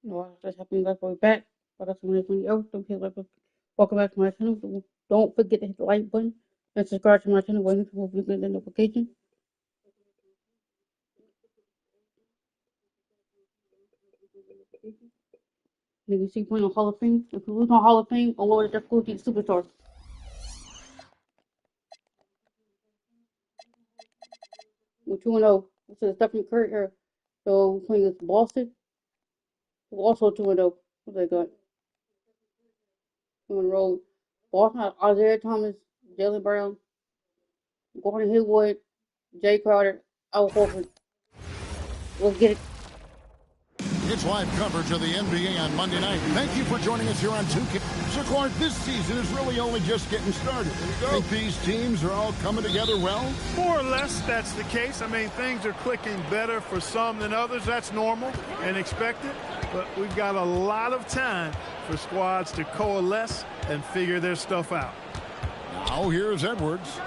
No, that's happening that way back. But that's when you ever don't feel like welcome back to my channel. Don't forget to hit the like button and subscribe to my channel when you will get the notification. And you see playing on Hall of Fame. If you lose on Hall of Fame, or Lord, just go to Superstar. We're 2-0. This is Stephen Curry here. So playing against Boston. We're also 2-0. What they got? 2-0. Boston has Isaiah Thomas, Jalen Brown, Gordon Hayward, Jay Crowder, Al Horford. Let's get it. It's live coverage of the NBA on Monday night. Thank you for joining us here on 2K. So, Clark, this season is really only just getting started. Think these teams are all coming together well? More or less, that's the case. I mean, things are clicking better for some than others. That's normal and expected. But we've got a lot of time for squads to coalesce and figure their stuff out. Now, here's Edwards.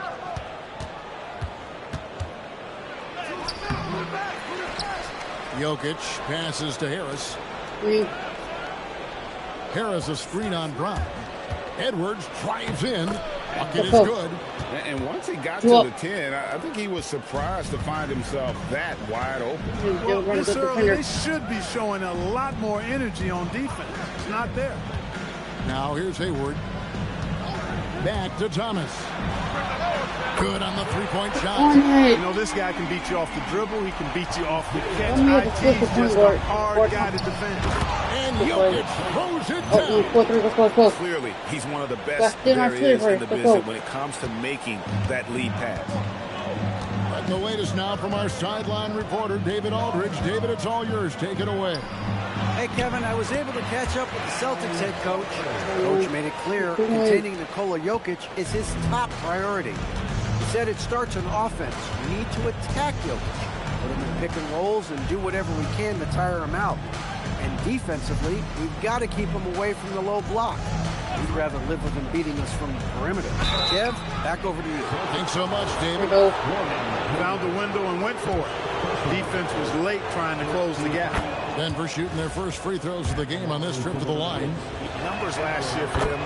Jokic passes to Harris. Harris a screen on Brown. Edwards drives in. Bucket is good. And once he got to the 10, I think he was surprised to find himself that wide open. Well, this early, they should be showing a lot more energy on defense. It's not there. Now here's Hayward. Back to Thomas. Good on the three-point shot. You know, this guy can beat you off the dribble. He can beat you off the catch. IT's just a hard guy to defend. And Jokic throws it down. Clearly, he's one of the best there is in the business when it comes to making that lead pass. And the latest now from our sideline reporter, David Aldridge. David, it's all yours. Take it away. Hey, Kevin, I was able to catch up with the Celtics head coach. The coach made it clear containing Nikola Jokic is his top priority. He said it starts on offense. We need to attack Jokic, put him in pick and rolls, and do whatever we can to tire him out. And defensively, we've got to keep him away from the low block. We'd rather live with him beating us from the perimeter. Kev, back over to you. Thanks so much, David. Found the window and went for it. Defense was late trying to close the gap. Denver shooting their first free throws of the game on this trip to the line. Numbers last year for them,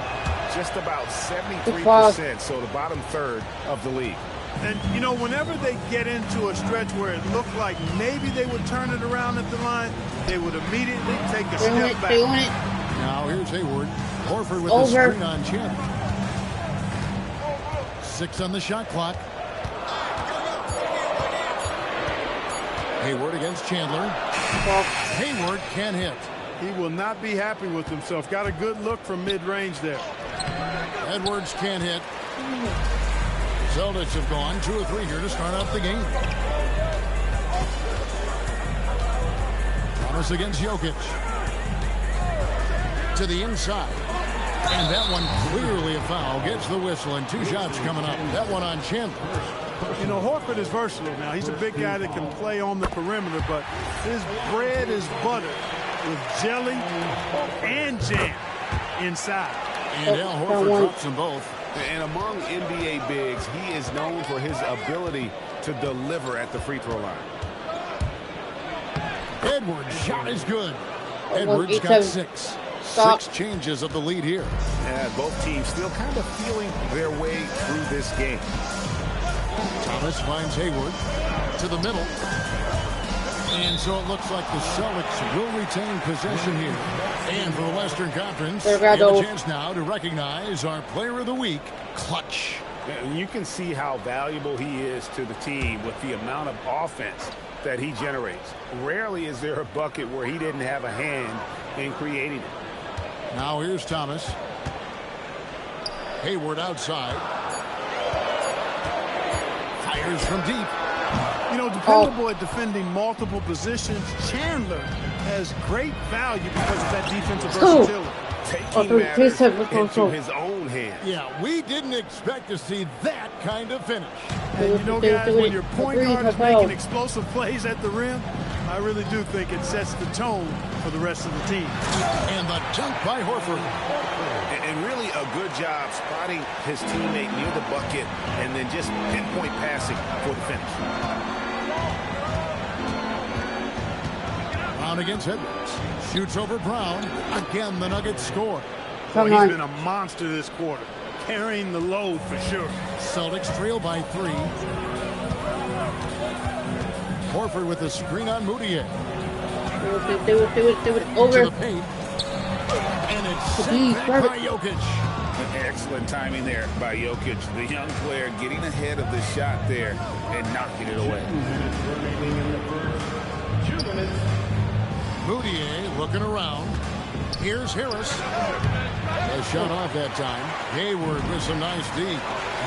just about 73%, so the bottom third of the league. And, you know, whenever they get into a stretch where it looked like maybe they would turn it around at the line, they would immediately take a step back. Now here's Hayward. Horford with the screen on Chandler. 6 on the shot clock. Hayward against Chandler. Hayward can't hit. He will not be happy with himself. Got a good look from mid-range there. Edwards can't hit. Celtics have gone 2 or 3 here to start out the game. Thomas against Jokic. To the inside. And that one clearly a foul. Gets the whistle and 2 shots coming up. That one on Chandler. You know, Horford is versatile now. He's a big guy that can play on the perimeter, but his bread is buttered with jelly and jam inside. And Al Horford drops them both. And among NBA bigs, he is known for his ability to deliver at the free throw line. Edwards' shot is good. Edwards got 6. 6 changes of the lead here. And both teams still kind of feeling their way through this game. Thomas finds Hayward to the middle. And so it looks like the Celtics will retain possession here. And for the Western Conference, we have a chance now to recognize our player of the week, Clutch. You can see how valuable he is to the team with the amount of offense that he generates. Rarely is there a bucket where he didn't have a hand in creating it. Now here's Thomas. Hayward outside. Fires from deep. You know, dependable at defending multiple positions, Chandler has great value because of that defensive versatility. Taking matters into his own hands. Yeah, we didn't expect to see that kind of finish. And you know, guys, when your point guard is making explosive plays at the rim, I really do think it sets the tone for the rest of the team. And the dunk by Horford. And really a good job spotting his teammate near the bucket and then just pinpoint passing for the finish. Brown against Edwards. Shoots over Brown. Again, the Nuggets score. Well, he's been a monster this quarter, carrying the load for sure. Celtics trail by 3. Horford with the screen on Moutier. Do it. Over. To the paint. And it's sent back by Jokic. Excellent timing there by Jokic, the young player getting ahead of the shot there and knocking it away. Moutier looking around. Here's Harris. A shot off that time. Hayward with some nice D.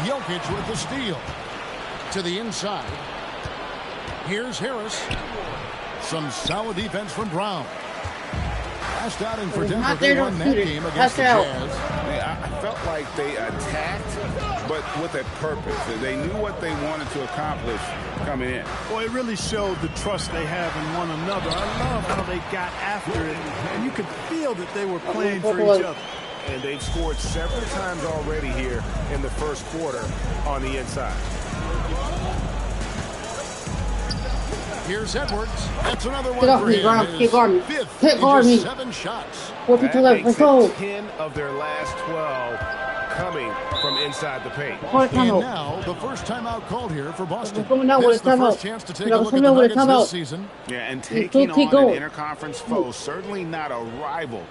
Jokic with the steal. To the inside. Here's Harris. Some solid defense from Brown. Last outing for Denver, they won that game against the Jazz. I felt like they attacked, but with a purpose. They knew what they wanted to accomplish coming in. Boy, it really showed the trust they have in one another. I love how they got after it, and you could feel that they were playing for each other. And they've scored several times already here in the first quarter on the inside. Here's Edwards. That's another one Get off for me, him. Brown. Get guard me. Fifth Get guard me. 7 shots. 4 people left. Let's go. 10 of their last 12 coming from inside the paint. And now the first timeout called here for Boston. We're coming out This with is a the timeout. first chance to take We're a look at coming the out with a Nuggets timeout. this season. Yeah, and Keep taking on going. an interconference foe, certainly not a rival.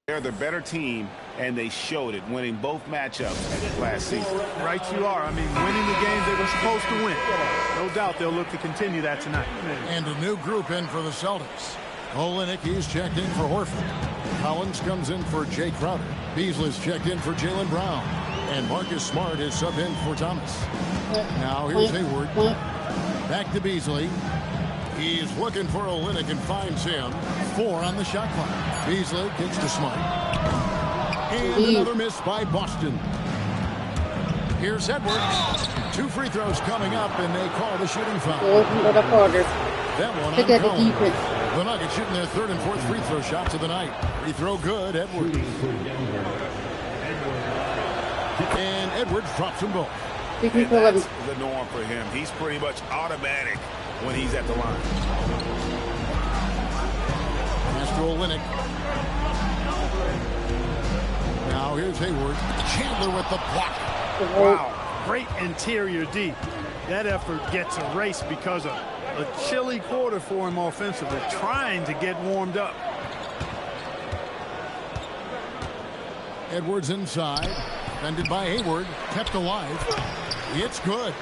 They're the better team, and they showed it, winning both matchups last season. Right you are. I mean, winning the games they were supposed to win. No doubt they'll look to continue that tonight. And a new group in for the Celtics. Olenek, he's checked in for Horford. Collins comes in for Jay Crowder. Beasley's checked in for Jaylen Brown. And Marcus Smart is subbed in for Thomas. Now here's Hayward. Back to Beasley. He's looking for Olenek and finds him. 4 on the shot clock. Beasley kicks to Smart. And another miss by Boston. Here's Edwards. 2 free throws coming up, and they call the shooting foul. That one on Collins. The Nuggets shooting their 3rd and 4th free throw shots of the night. Free throw good, Edwards. And Edwards drops them both. And that's the norm for him. He's pretty much automatic when he's at the line. Pass to Olenek. Now here's Hayward. Chandler with the block. Wow, great interior D. That effort gets erased because of a chilly quarter for him offensively, trying to get warmed up. Edwards inside. Defended by Hayward. Kept alive. It's good.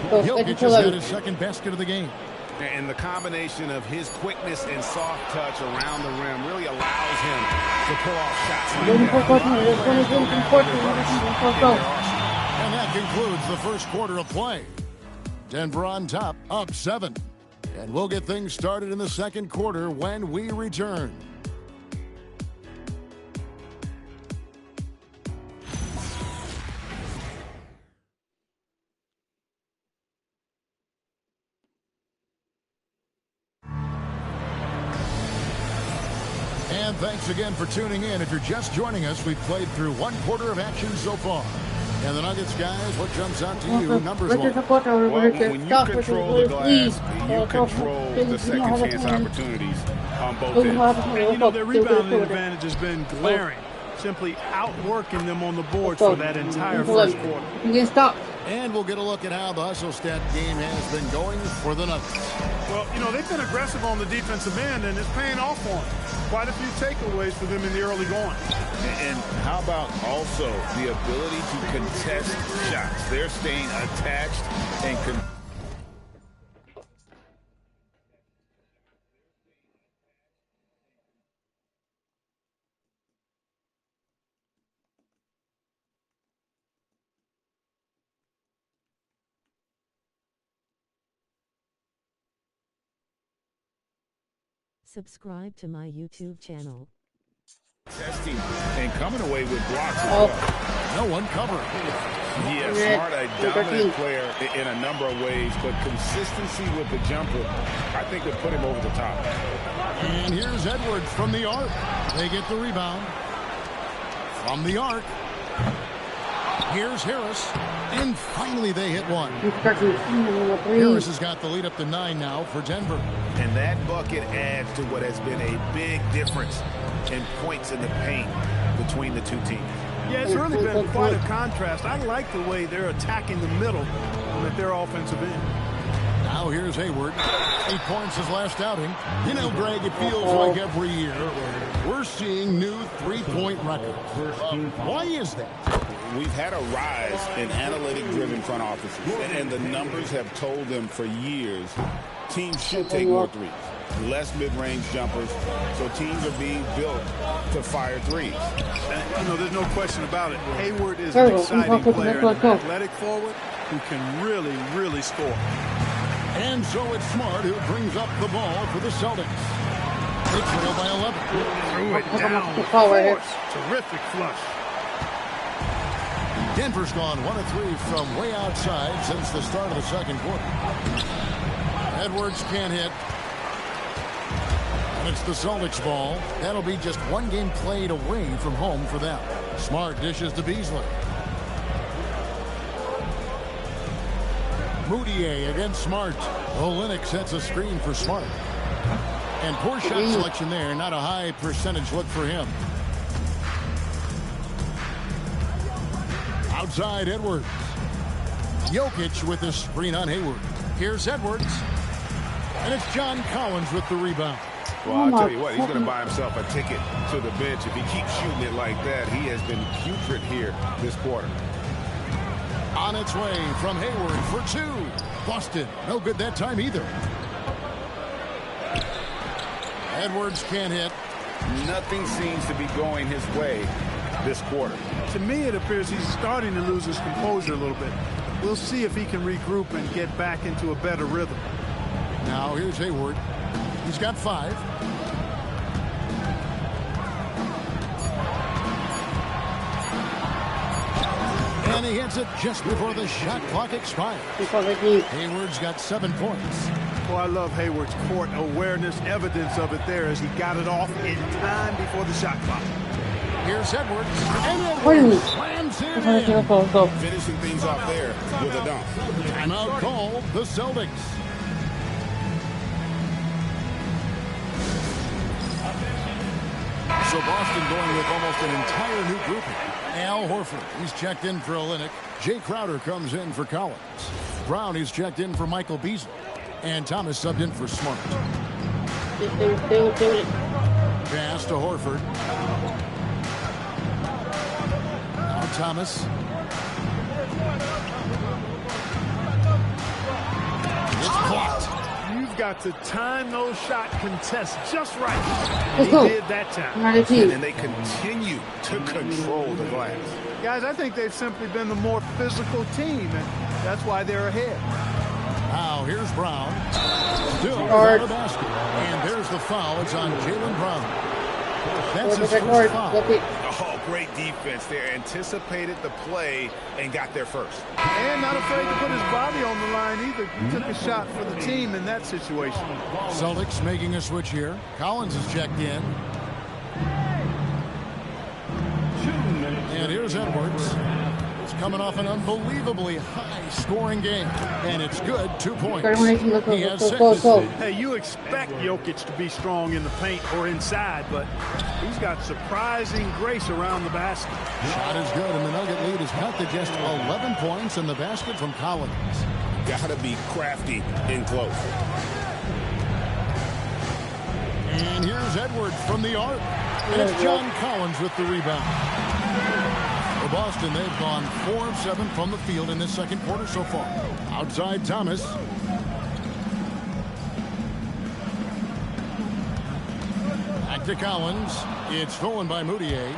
Jokic has got his 2nd basket of the game. And the combination of his quickness and soft touch around the rim really allows him to pull off shots like that. And that concludes the first quarter of play. Denver on top, up 7. And we'll get things started in the second quarter when we return. And thanks again for tuning in. If you're just joining us, we've played through 1 quarter of action so far. And the Nuggets, guys, what jumps out to you numbers-wise? Well, when you control the glass, you control the second chance opportunities on both ends. And, you know, their rebounding advantage has been glaring, simply outworking them on the boards for that entire first quarter. You can stop. And we'll get a look at how the hustle stat game has been going for the Nuggets. Well, you know, they've been aggressive on the defensive end, and it's paying off for them. Quite a few takeaways for them in the early going. And how about also the ability to contest shots? They're staying attached and Subscribe to my YouTube channel. testing and coming away with blocks as well. No one covered. Yeah, Smart, a dominant player in a number of ways, but consistency with the jumper, I think, would put him over the top. And here's Edwards from the arc. They get the rebound. From the arc. Here's Harris. And finally they hit one. Harris has got the lead up to 9 now for Denver. And that bucket adds to what has been a big difference in points in the paint between the two teams. Yeah, it's really been quite a contrast. I like the way they're attacking the middle at their offensive end. Now here's Hayward. 8 points his last outing. You know, Greg, it feels like every year we're seeing new three-point records. Why is that? We've had a rise in analytic-driven front offices, and the numbers have told them for years teams should take more threes, less mid-range jumpers, so teams are being built to fire threes. And, there's no question about it. Hayward is an exciting player, and an athletic forward who can really, really score. And so it's Smart who brings up the ball for the Celtics. They trail by 11. Threw it down with force. Terrific flush. Denver's gone 1 of 3 from way outside since the start of the second quarter. Edwards can't hit. And it's the Celtics ball. That'll be just one game played away from home for them. Smart dishes to Beasley. Moutier against Smart. Olynyk sets a screen for Smart. And poor shot selection there. Not a high percentage look for him. Outside Edwards. Jokic with the screen on Hayward. Here's Edwards. And it's John Collins with the rebound. Well, I'll tell you what, he's going to buy himself a ticket to the bench. If he keeps shooting it like that, he has been putrid here this quarter. On its way from Hayward for 2. Boston, no good that time either. Edwards can't hit. Nothing seems to be going his way this quarter. To me, it appears he's starting to lose his composure a little bit. We'll see if he can regroup and get back into a better rhythm. Now here's Hayward. He's got 5. And he hits it just before the shot clock expires. Hayward's got 7 points. Well, I love Hayward's court awareness. Evidence of it there as he got it off in time before the shot clock. Here's Edwards. And Edwards slams it in. Finishing things off there with a dunk. Timeout call, the Celtics. So Boston going with almost an entire new grouping. Al Horford, he's checked in for Olynyk. Jay Crowder comes in for Collins. Brown, he's checked in for Michael Beasley. And Thomas subbed in for Smart. Pass to Horford. Now Thomas. It's blocked. You've got to time those shot contests just right. He did that time. And they continue to control the glass. Guys, I think they've simply been the more physical team, and that's why they're ahead. Now here's Brown. Still without a basket. And there's the foul. It's on Jaylen Brown. That's his first foul. Oh, great defense there. Anticipated the play and got there first. And not afraid to put his body on the line either. He took a shot for the team in that situation. Celtics making a switch here. Collins is checked in. And here's Edwards. It's coming off an unbelievably high-scoring game. And it's good. 2 points. He has 6. Hey, you expect Jokic to be strong in the paint or inside, but he's got surprising grace around the basket. Shot is good, and the Nugget lead is cut to just 11 points in the basket from Collins. Got to be crafty in close. And here's Edwards from the arc. And it's John Collins with the rebound. For Boston, they've gone 4 of 7 from the field in this second quarter so far. Outside Thomas. Back to Collins. It's stolen by Moutier.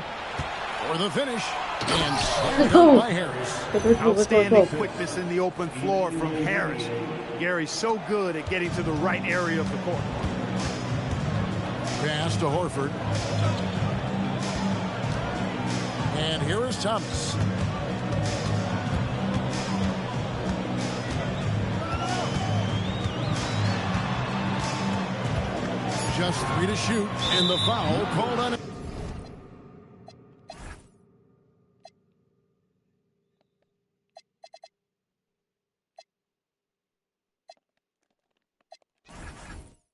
For the finish. And slammed down by Harris. Outstanding quickness in the open floor from Harris. Gary's so good at getting to the right area of the court. Pass to Horford. And here is Thomas. Just 3 to shoot, and the foul called on him.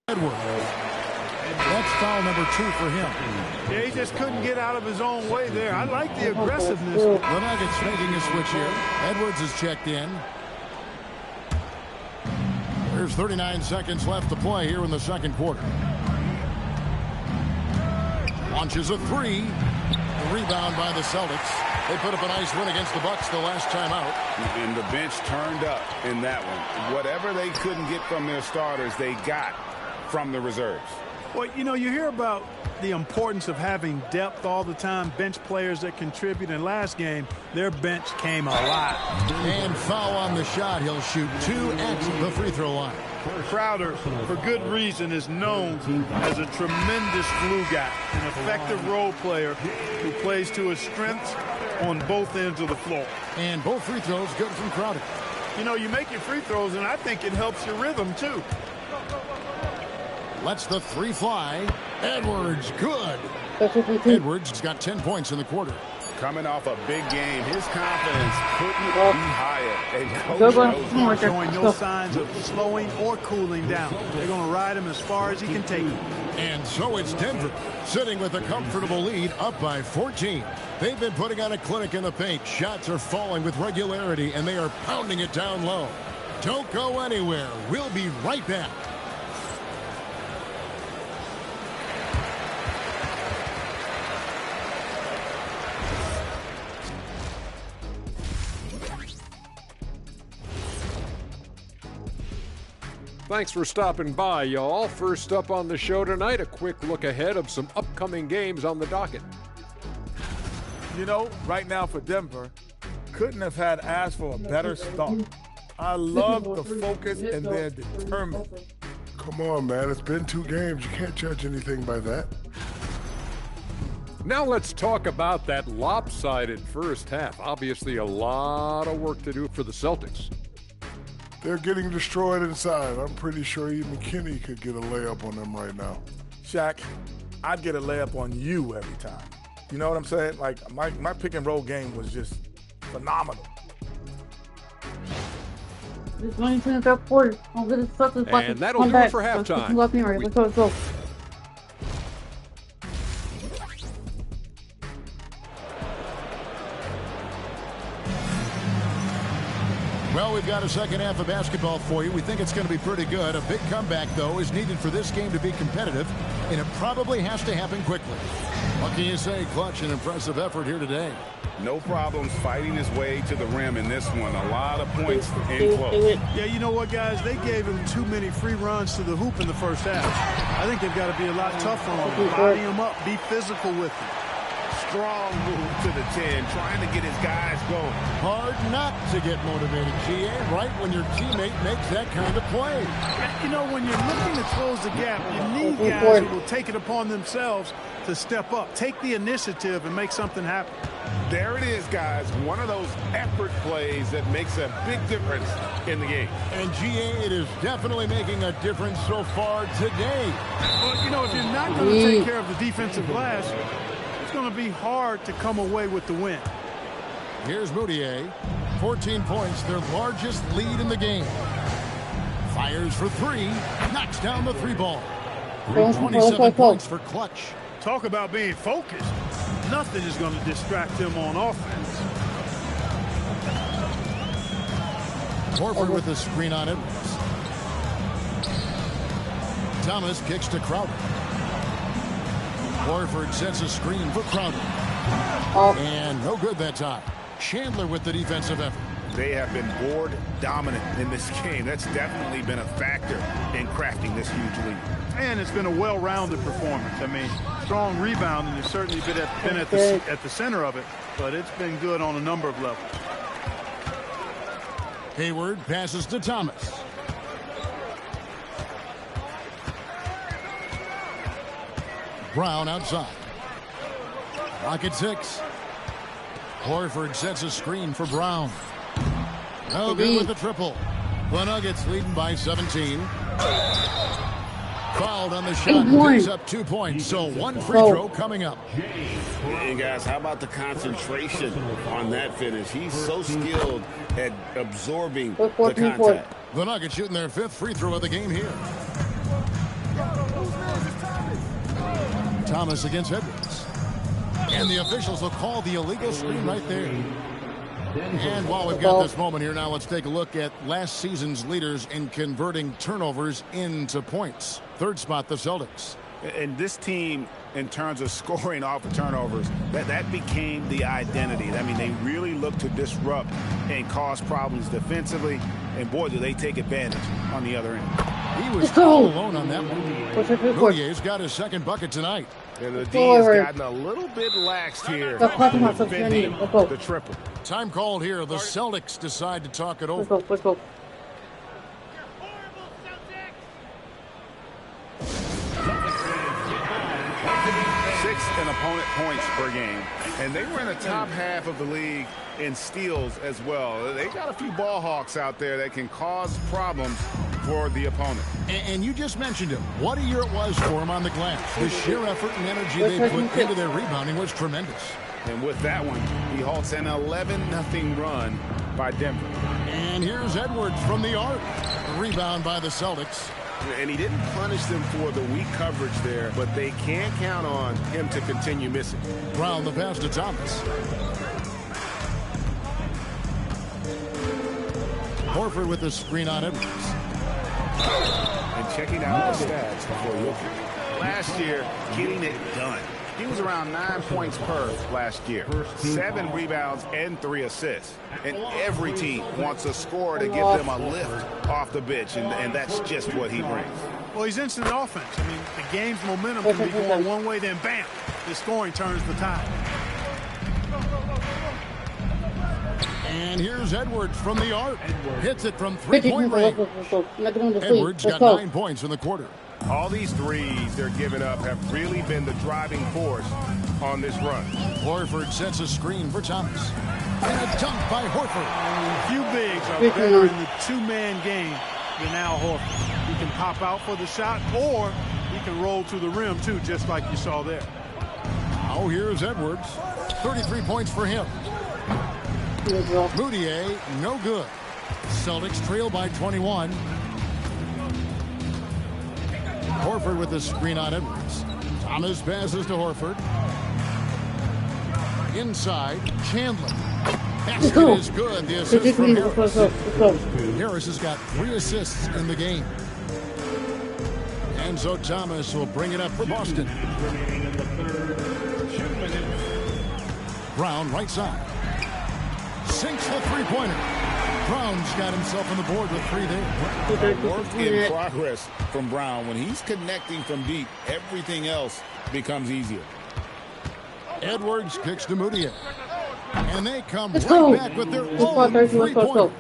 Edwards. That's foul number 2 for him. Yeah, he just couldn't get out of his own way there. I like the aggressiveness. The Nuggets making a switch here. Edwards is checked in. There's 39 seconds left to play here in the second quarter. Launches a 3. The rebound by the Celtics. They put up a nice win against the Bucks the last time out. And the bench turned up in that one. Whatever they couldn't get from their starters, they got from the reserves. Well, you know, you hear about the importance of having depth all the time, bench players that contribute. In last game, their bench came alive. And foul on the shot. He'll shoot 2 at the free throw line. Crowder, for good reason, is known as a tremendous glue guy, an effective role player who plays to his strengths on both ends of the floor. And both free throws good from Crowder. You know, you make your free throws, and I think it helps your rhythm, too. Lets the 3 fly. Edwards, good. Edwards has got 10 points in the quarter. Coming off a big game, his confidence couldn't be higher. And coach knows showing no signs of slowing or cooling down. They're going to ride him as far as he can take him. And so it's Denver, sitting with a comfortable lead, up by 14. They've been putting on a clinic in the paint. Shots are falling with regularity, and they are pounding it down low. Don't go anywhere. We'll be right back. Thanks for stopping by, y'all. First up on the show tonight, a quick look ahead of some upcoming games on the docket. You know, right now for Denver, couldn't have had asked for a better start. I love the focus and they're determined. Come on, man. It's been 2 games. You can't judge anything by that. Now let's talk about that lopsided first half. Obviously, a lot of work to do for the Celtics. They're getting destroyed inside. I'm pretty sure even McKinney could get a layup on them right now. Shaq, I'd get a layup on you every time. You know what I'm saying? Like, my pick and roll game was just phenomenal. It's 19 in the third quarter. I'm going to suck this bucket. And that'll do it for halftime. Let's go. Well, we've got a second half of basketball for you. We think it's going to be pretty good. A big comeback, though, is needed for this game to be competitive, and it probably has to happen quickly. What can you say? Clutch and impressive effort here today. No problems fighting his way to the rim in this one. A lot of points in close. Yeah, you know what, guys? They gave him too many free runs to the hoop in the first half. I think they've got to be a lot tougher on him. Body him up. Be physical with him. Strong move to the 10, trying to get his guys going. Hard not to get motivated, GA, right when your teammate makes that kind of play. You know, when you're looking to close the gap, you need guys who will take it upon themselves to step up, take the initiative, and make something happen. There it is, guys. One of those effort plays that makes a big difference in the game. And GA, it is definitely making a difference so far today. Well, you know, if you're not going to take care of the defensive glass, it's going to be hard to come away with the win. Here's Moutier. 14 points, their largest lead in the game. Fires for 3, knocks down the 3 ball. 27 points for Clutch. Talk about being focused. Nothing is going to distract him on offense. Horford with the screen on Edwards. Thomas kicks to Crowder. Horford sets a screen for Crowder. And no good that time. Chandler with the defensive effort. They have been board dominant in this game. That's definitely been a factor in crafting this huge lead. And it's been a well-rounded performance. I mean, strong rebound, and it's certainly been at the center of it, but it's been good on a number of levels. Hayward passes to Thomas. Brown outside. Rocket 6. Horford sets a screen for Brown. No good with the triple. The Nuggets leading by 17. Fouled on the shot, picks up 2 points, so 1 free throw coming up. And guys, how about the concentration on that finish? He's so skilled at absorbing the contact. The Nuggets shooting their 5th free throw of the game here. Thomas against Edwards. And the officials will call the illegal screen right there. And while we've got this moment here now, let's take a look at last season's leaders in converting turnovers into points. 3rd spot, the Celtics. And this team, in terms of scoring off of turnovers, that became the identity. I mean, they really look to disrupt and cause problems defensively. And boy, do they take advantage on the other end. He was all alone on that one. Moutier's got his 2nd bucket tonight. And the D has gotten a little bit laxed here. Defending the triple. Time called here. The Celtics decide to talk it over. Let's go. 6 in opponent points per game. And they were in the top half of the league in steals as well. They got a few ball hawks out there that can cause problems for the opponent. And you just mentioned him. What a year it was for him on the glass. The sheer effort and energy they put into their rebounding was tremendous. And with that one, he halts an 11-0 run by Denver. And here's Edwards from the arc. Rebound by the Celtics. And he didn't punish them for the weak coverage there, but they can't count on him to continue missing. Brown the pass to Thomas. Horford with the screen on Edwards. And checking out the stats before looking. Last year, getting it done. He was around 9 points per last year. 7 rebounds and 3 assists. And every team wants a scorer to give them a lift off the bench, and that's just what he brings. Well, he's instant offense. I mean, the game's momentum can be going one way, then bam, the scoring turns the tide. And here's Edwards from the arc. Hits it from 3-point range. Edwards got 9 points in the quarter. All these threes they're giving up have really been the driving force on this run. Horford sets a screen for Thomas. And a dunk by Horford. Few bigs are better in the 2-man game than Al Horford. He can pop out for the shot, or he can roll to the rim, too, just like you saw there. Oh, here's Edwards. 33 points for him. Moutier, no good. Celtics trail by 21. Horford with the screen on Edwards. Thomas passes to Horford. Inside, Chandler. Basket is good. The assist from Harris. Harris has got 3 assists in the game. And so Thomas will bring it up for Boston. Brown, right side. Sinks the 3-pointer. Brown's got himself on the board with 3 there. Work in progress from Brown. When he's connecting from deep, everything else becomes easier. Edwards kicks to Moutier. And they come right back with their own 3-pointer.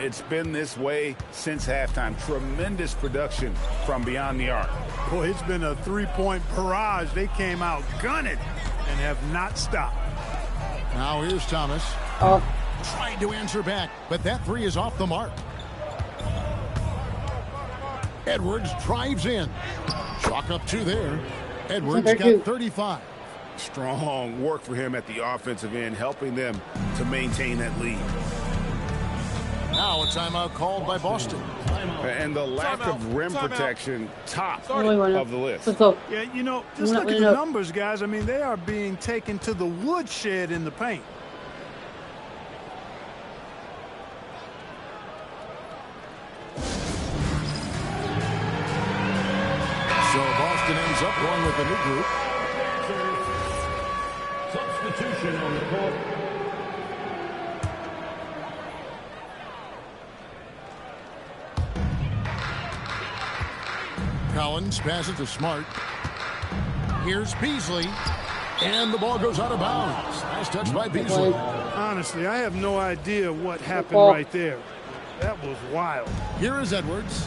It's been this way since halftime. Tremendous production from beyond the arc. Boy, it's been a 3-point barrage. They came out gunning and have not stopped. Now here's Thomas. Trying to answer back, but that 3 is off the mark. Edwards drives in. Chalk up 2 there. Edwards got 35. Strong work for him at the offensive end, helping them to maintain that lead. Now a timeout called by Boston. And the lack of rim protection, top of the list. Yeah, you know, just look at the numbers, guys. I mean, they are being taken to the woodshed in the paint. So Boston ends up going with a new group. Substitution on the court. Collins passes to Smart. Here's Beasley. And the ball goes out of bounds. Nice touch by Beasley. Honestly, I have no idea what happened right there. That was wild. Here is Edwards.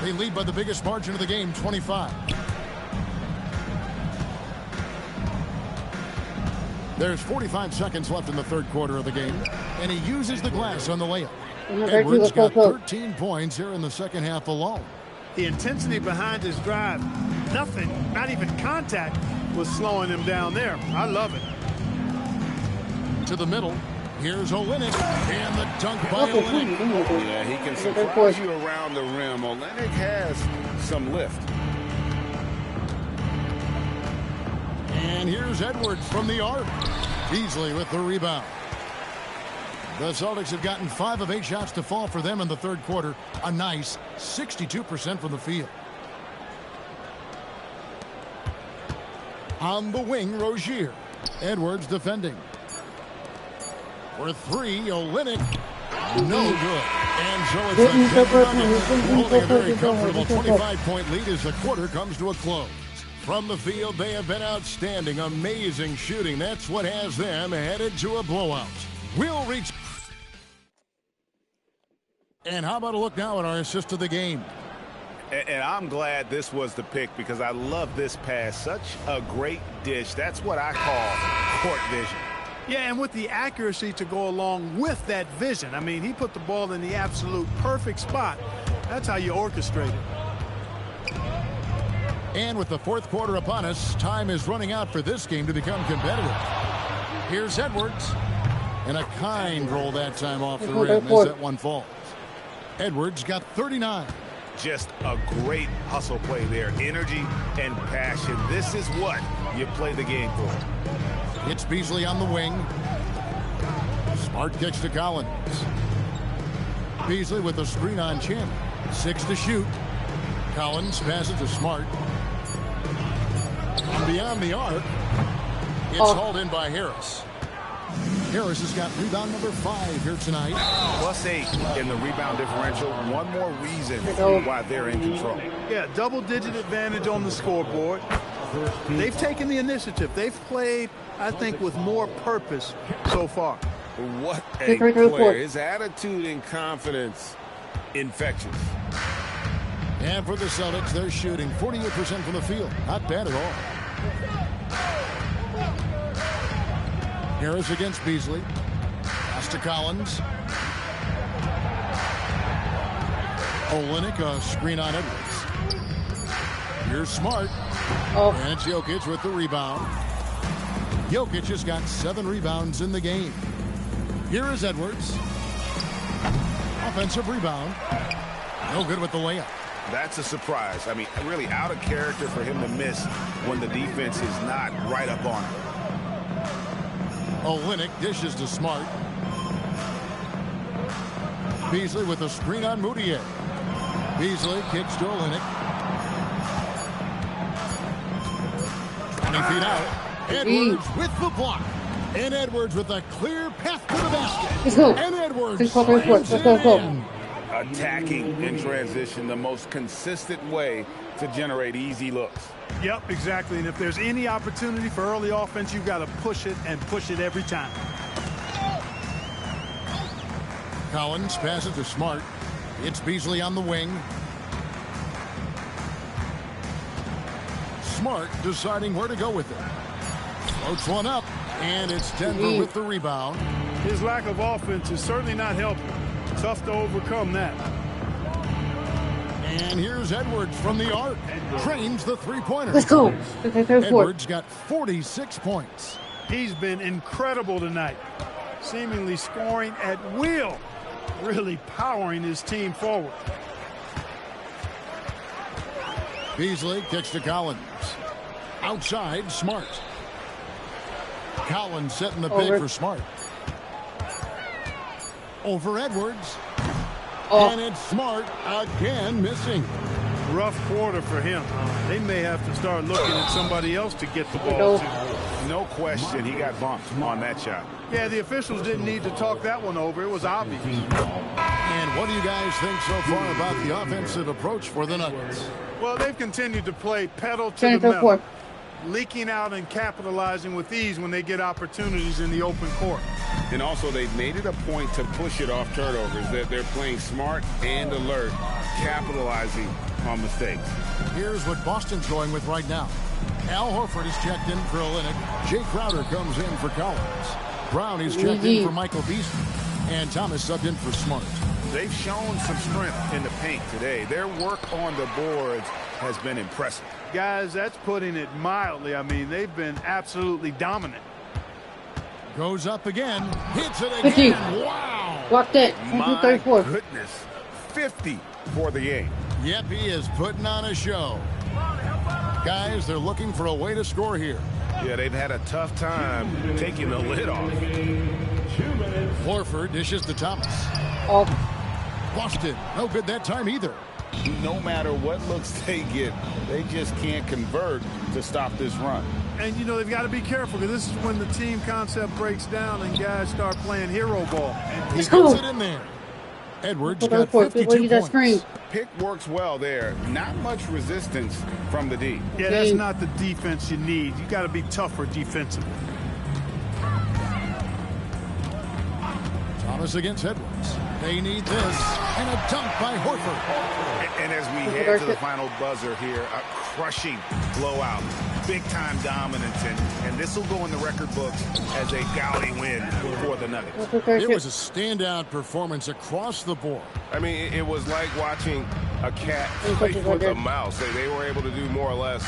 They lead by the biggest margin of the game, 25. There's 45 seconds left in the 3rd quarter of the game, and he uses the glass on the layup. Edwards got 13 points here in the 2nd half alone. The intensity behind his drive, nothing, not even contact, was slowing him down there. I love it. To the middle. Here's Olynyk, and the dunk by Olynyk. Yeah, he can surprise you around the rim. Olynyk has some lift. And here's Edwards from the arc. Beasley with the rebound. The Celtics have gotten 5 of 8 shots to fall for them in the third quarter. A nice 62% from the field. On the wing, Rozier. Edwards defending. For 3, Olynyk. No good. And so it's holding a very comfortable 25-point lead as the quarter comes to a close. From the field, they have been outstanding. Amazing shooting. That's what has them headed to a blowout. We'll reach. And how about a look now at our assist of the game? And I'm glad this was the pick because I love this pass. Such a great dish. That's what I call court vision. Yeah, and with the accuracy to go along with that vision. I mean, he put the ball in the absolute perfect spot. That's how you orchestrate it. And with the fourth quarter upon us, time is running out for this game to become competitive. Here's Edwards. And a kind roll that time off the rim as that one falls. Edwards got 39. Just a great hustle play there. Energy and passion. This is what you play the game for. It's Beasley on the wing. Smart kicks to Collins. Beasley with a screen on Chin. 6 to shoot. Collins passes to Smart. From beyond the arc, it's hauled in by Harris. Harris has got rebound number 5 here tonight. +8 in the rebound differential. One more reason why they're in control. Yeah, double-digit advantage on the scoreboard. They've taken the initiative. They've played, I think, with more purpose so far. What a player. His attitude and confidence, infectious. And for the Celtics, they're shooting 48% from the field. Not bad at all. Harris against Beasley. Pass to Collins. Olynyk, a screen on Edwards. Here's Smart. And it's Jokic with the rebound. Jokic has got 7 rebounds in the game. Here is Edwards. Offensive rebound. No good with the layup. That's a surprise. I mean, really out of character for him to miss when the defense is not right up on him. Olynyk dishes to Smart. Beasley with a screen on Moutier. Beasley kicks to Olynyk. 20 feet out. Edwards with the block. And Edwards with a clear path to the basket. Let's go. And Edwards Let's go. Attacking in transition, the most consistent way to generate easy looks. Yep, exactly. And if there's any opportunity for early offense, you've got to push it and push it every time. Collins passes to Smart. It's Beasley on the wing. Smart deciding where to go with it. Floats one up, and it's Denver with the rebound. His lack of offense is certainly not helping. Tough to overcome that. And here's Edwards from the arc. Trains the three-pointer. Let's go. Edwards got 46 points. He's been incredible tonight. Seemingly scoring at will. Really powering his team forward. Beasley kicks to Collins. Outside, Smart. Collins setting the pick for Smart. Over Edwards. And it's Smart again missing. Rough quarter for him. They may have to start looking at somebody else to get the ball to. No question he got bumped on that shot. Yeah, the officials didn't need to talk that one over. It was obvious. And what do you guys think so far about the offensive approach for the Nuggets? Well, they've continued to play pedal to the metal. Leaking out and capitalizing with ease when they get opportunities in the open court. And also they've made it a point to push it off turnovers. They're playing smart and alert, capitalizing on mistakes. Here's what Boston's going with right now. Al Horford is checked in for Olynyk. Jay Crowder comes in for Collins. Brown is checked in for Michael Beasley. And Thomas subbed in for Smart. They've shown some strength in the paint today. Their work on the boards has been impressive. Guys, that's putting it mildly. I mean, they've been absolutely dominant. Goes up again. Hits it again. Wow. Blocked it. My goodness. 50 for the game. Yep, he is putting on a show. Guys, they're looking for a way to score here. Yeah, they've had a tough time taking the lid off. Horford dishes to Thomas. Oh. Boston. No good that time either. No matter what looks they get, they just can't convert to stop this run. And, you know, they've got to be careful because this is when the team concept breaks down and guys start playing hero ball. He puts it in there. Edwards got 52 points. Pick works well there. Not much resistance from the D. Yeah, that's not the defense you need. You got to be tougher defensively. Thomas against Edwards. They need this. And a dunk by Horford. And as we head to the final buzzer here, a crushing blowout. Big-time dominance, and this will go in the record books as a gaudy win for the Nuggets. It was a standout performance across the board. I mean, it was like watching a cat play with a mouse. They were able to do more or less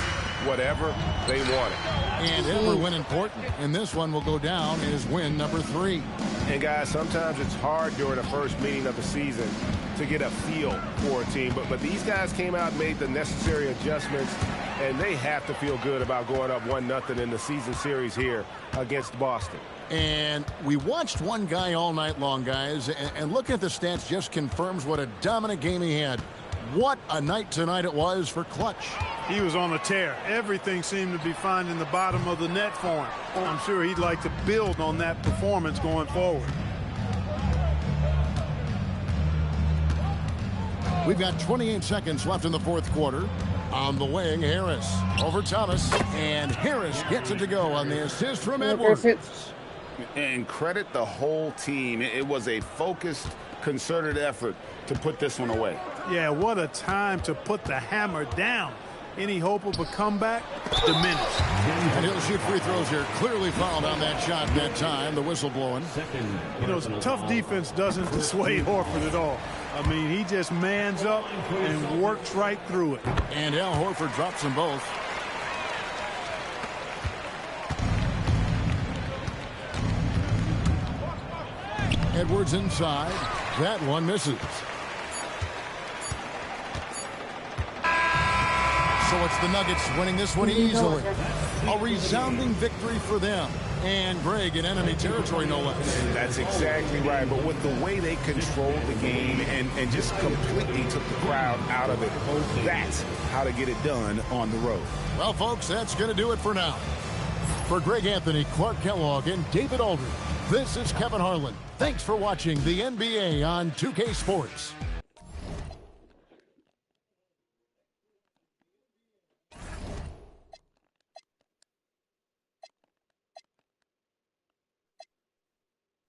whatever they wanted. And every win important. And this one will go down as win number 3. And, guys, sometimes it's hard during the first meeting of the season to get a feel for a team. But these guys came out and made the necessary adjustments, and they have to feel good about going up 1-0 in the season series here against Boston. And we watched one guy all night long, guys, and looking at the stats just confirms what a dominant game he had. What a night tonight it was for Clutch. He was on a tear. Everything seemed to be finding the bottom of the net for him. I'm sure he'd like to build on that performance going forward. We've got 28 seconds left in the fourth quarter. On the wing, Harris over Thomas, and Harris gets it to go on the assist from Edwards. And credit the whole team. It was a focused, concerted effort to put this one away. Yeah, what a time to put the hammer down. Any hope of a comeback? Diminished. And he'll shoot free throws here. Clearly fouled on that shot that time. The whistle blowing. You know, tough defense doesn't dissuade Horford at all. I mean, he just mans up and works right through it. And Al Horford drops them both. Edwards inside. That one misses. So it's the Nuggets winning this one easily. A resounding victory for them. And Greg in enemy territory, no less. That's exactly right. But with the way they controlled the game and just completely took the crowd out of it, that's how to get it done on the road. Well, folks, that's going to do it for now. For Greg Anthony, Clark Kellogg, and David Aldridge, this is Kevin Harlan. Thanks for watching the NBA on 2K Sports.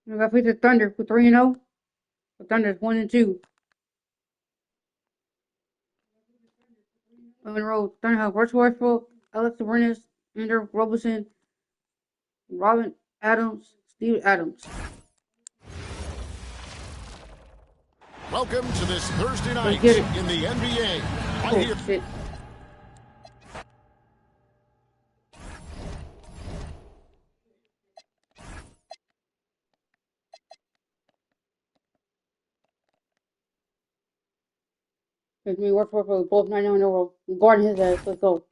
We got to face the Thunder for 3-0. The Thunder's 1-2. On the road, Thunder have Russell Westbrook, Alex Sabonis, Andrew Robertson, Robin Adams, Steve Adams. Welcome to this Thursday night in the NBA. Oh, shit. It's me, work for both 9 in a row. Guarding his ass. Let's go.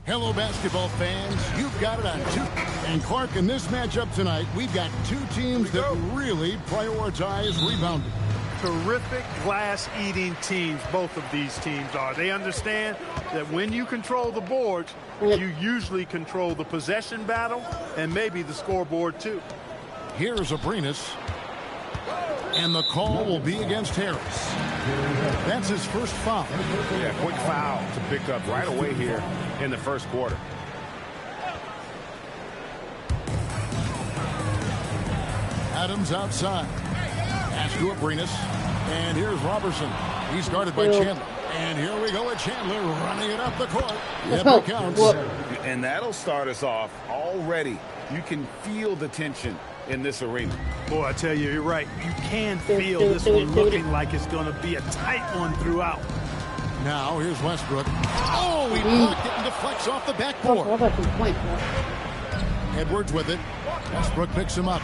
Hello, basketball fans. You've got it on 2. And Clark, in this matchup tonight, we've got 2 teams that really prioritize rebounding. Terrific glass-eating teams, both of these teams are. They understand that when you control the boards, you usually control the possession battle and maybe the scoreboard too. Here's Abrinas. And the call will be against Harris. That's his first foul. Yeah, quick foul to pick up right away here in the first quarter. Adams outside. Pass to Abrinas. And here's Robertson. He's guarded by Chandler. And here we go with Chandler running it up the court. It counts. And that'll start us off already. You can feel the tension in this arena. Boy, I tell you, you're right. You can feel this one looking like it's going to be a tight one throughout. Now, here's Westbrook. Oh, he blocked it and deflects off the backboard. Edwards with it. Westbrook picks him up.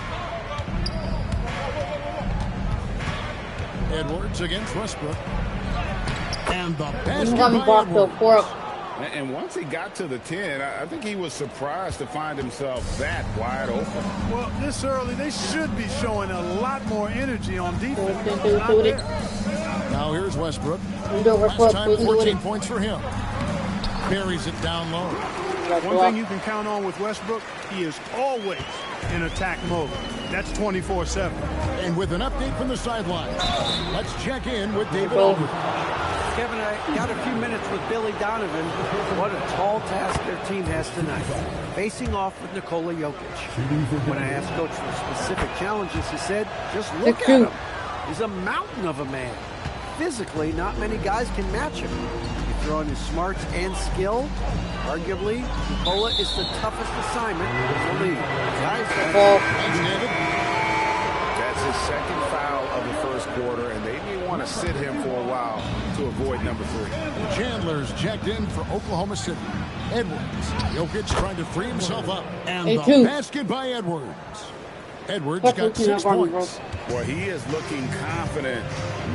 Edwards against Westbrook. And the basket by Edwards. And once he got to the 10, I think he was surprised to find himself that wide open. Well, this early, they should be showing a lot more energy on defense. Now here's Westbrook. Last time, 14 points for him. Buries it down low. One thing you can count on with Westbrook, he is always in attack mode. That's 24/7. And with an update from the sideline, let's check in with David Aldridge. Kevin, I got a few minutes with Billy Donovan. What a tall task their team has tonight, facing off with Nikola Jokic. When I asked Coach for specific challenges, he said, just look at him. He's a mountain of a man. Physically, not many guys can match him. You throw in his smarts and skill, arguably, Nikola is the toughest assignment in the league. Thanks, David. That's his second foul of the first quarter, and they may want to sit him for a while to avoid number 3. Chandler's checked in for Oklahoma City. Edwards. Jokic trying to free himself up. And the basket by Edwards. Edwards got 6 points. Well, he is looking confident.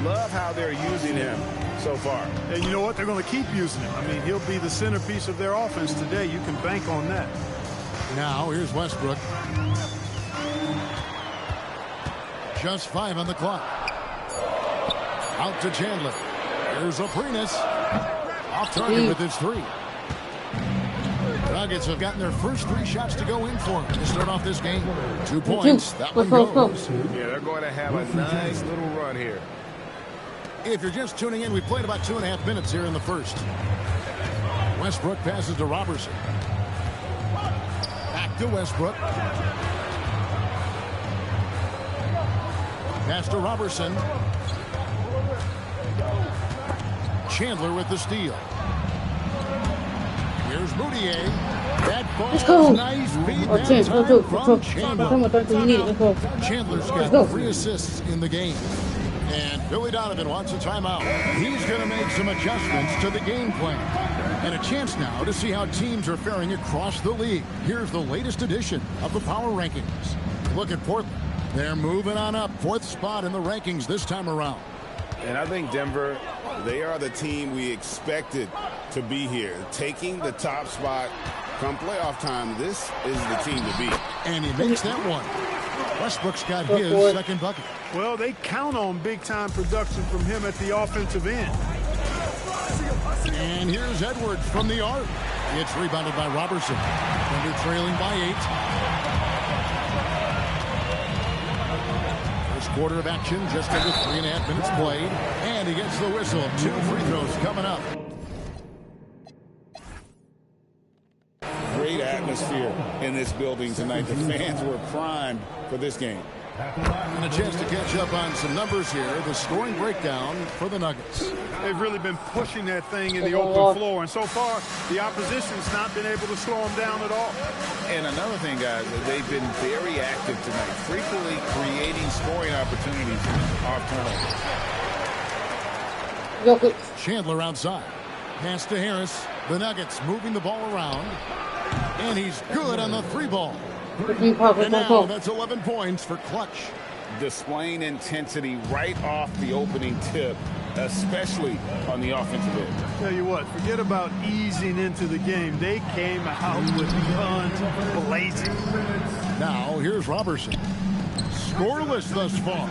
Love how they're using him so far. And you know what? They're going to keep using him. I mean, he'll be the centerpiece of their offense today. You can bank on that. Now, here's Westbrook. Just 5 on the clock. Out to Chandler. Here's Aprinas. Off target with his 3. Nuggets have gotten their first 3 shots to go in for him to start off this game. 2 points. That one goes. Yeah, they're going to have a nice little run here. If you're just tuning in, we played about 2.5 minutes here in the first. Westbrook passes to Robertson. Back to Westbrook. Pass to Robertson. Chandler with the steal. Here's Moutier. That ball, nice feed from Chandler. Chandler's got 3 assists in the game. And Billy Donovan wants a timeout. He's going to make some adjustments to the game plan. And a chance now to see how teams are faring across the league. Here's the latest edition of the Power Rankings. Look at Portland. They're moving on up. 4th spot in the rankings this time around. And I think Denver, they are the team we expected to be here. Taking the top spot come playoff time, this is the team to beat. And he makes that one. Westbrook's got his second bucket. Well, they count on big-time production from him at the offensive end. And here's Edwards from the arc. It's rebounded by Robertson. Thunder trailing by 8. First quarter of action, just under 3.5 minutes played. And he gets the whistle. 2 free throws coming up. Great atmosphere in this building tonight. The fans were primed for this game. And a chance to catch up on some numbers here. The scoring breakdown for the Nuggets. They've really been pushing that thing in the open floor. And so far, the opposition's not been able to slow them down at all. And another thing, guys, they've been very active tonight, frequently creating scoring opportunities off turnover. Chandler outside. Pass to Harris. The Nuggets moving the ball around. And he's good on the 3 ball. And now that's 11 points for Clutch. Displaying intensity right off the opening tip, especially on the offensive end. Tell you what, forget about easing into the game. They came out with guns blazing. Now here's Robertson. Scoreless thus far.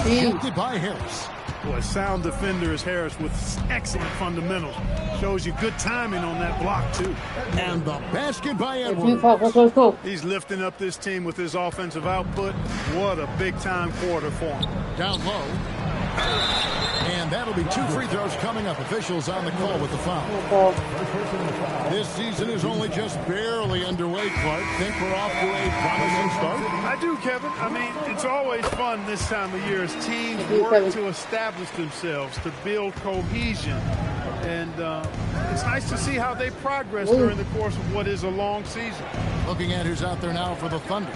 Rejected by Harris. Boy, sound defender is Harris with excellent fundamentals. Shows you good timing on that block, too. And the basket by Edwards. He's lifting up this team with his offensive output. What a big-time quarter for him. Down low. And that'll be 2 free throws coming up. Officials on the call with the foul. This season is only just barely underway, Clark. Think we're off to a promising start? I do, Kevin. I mean, it's always fun this time of year as teams work to establish themselves, to build cohesion. And it's nice to see how they progress during the course of what is a long season. Looking at who's out there now for the Thunder.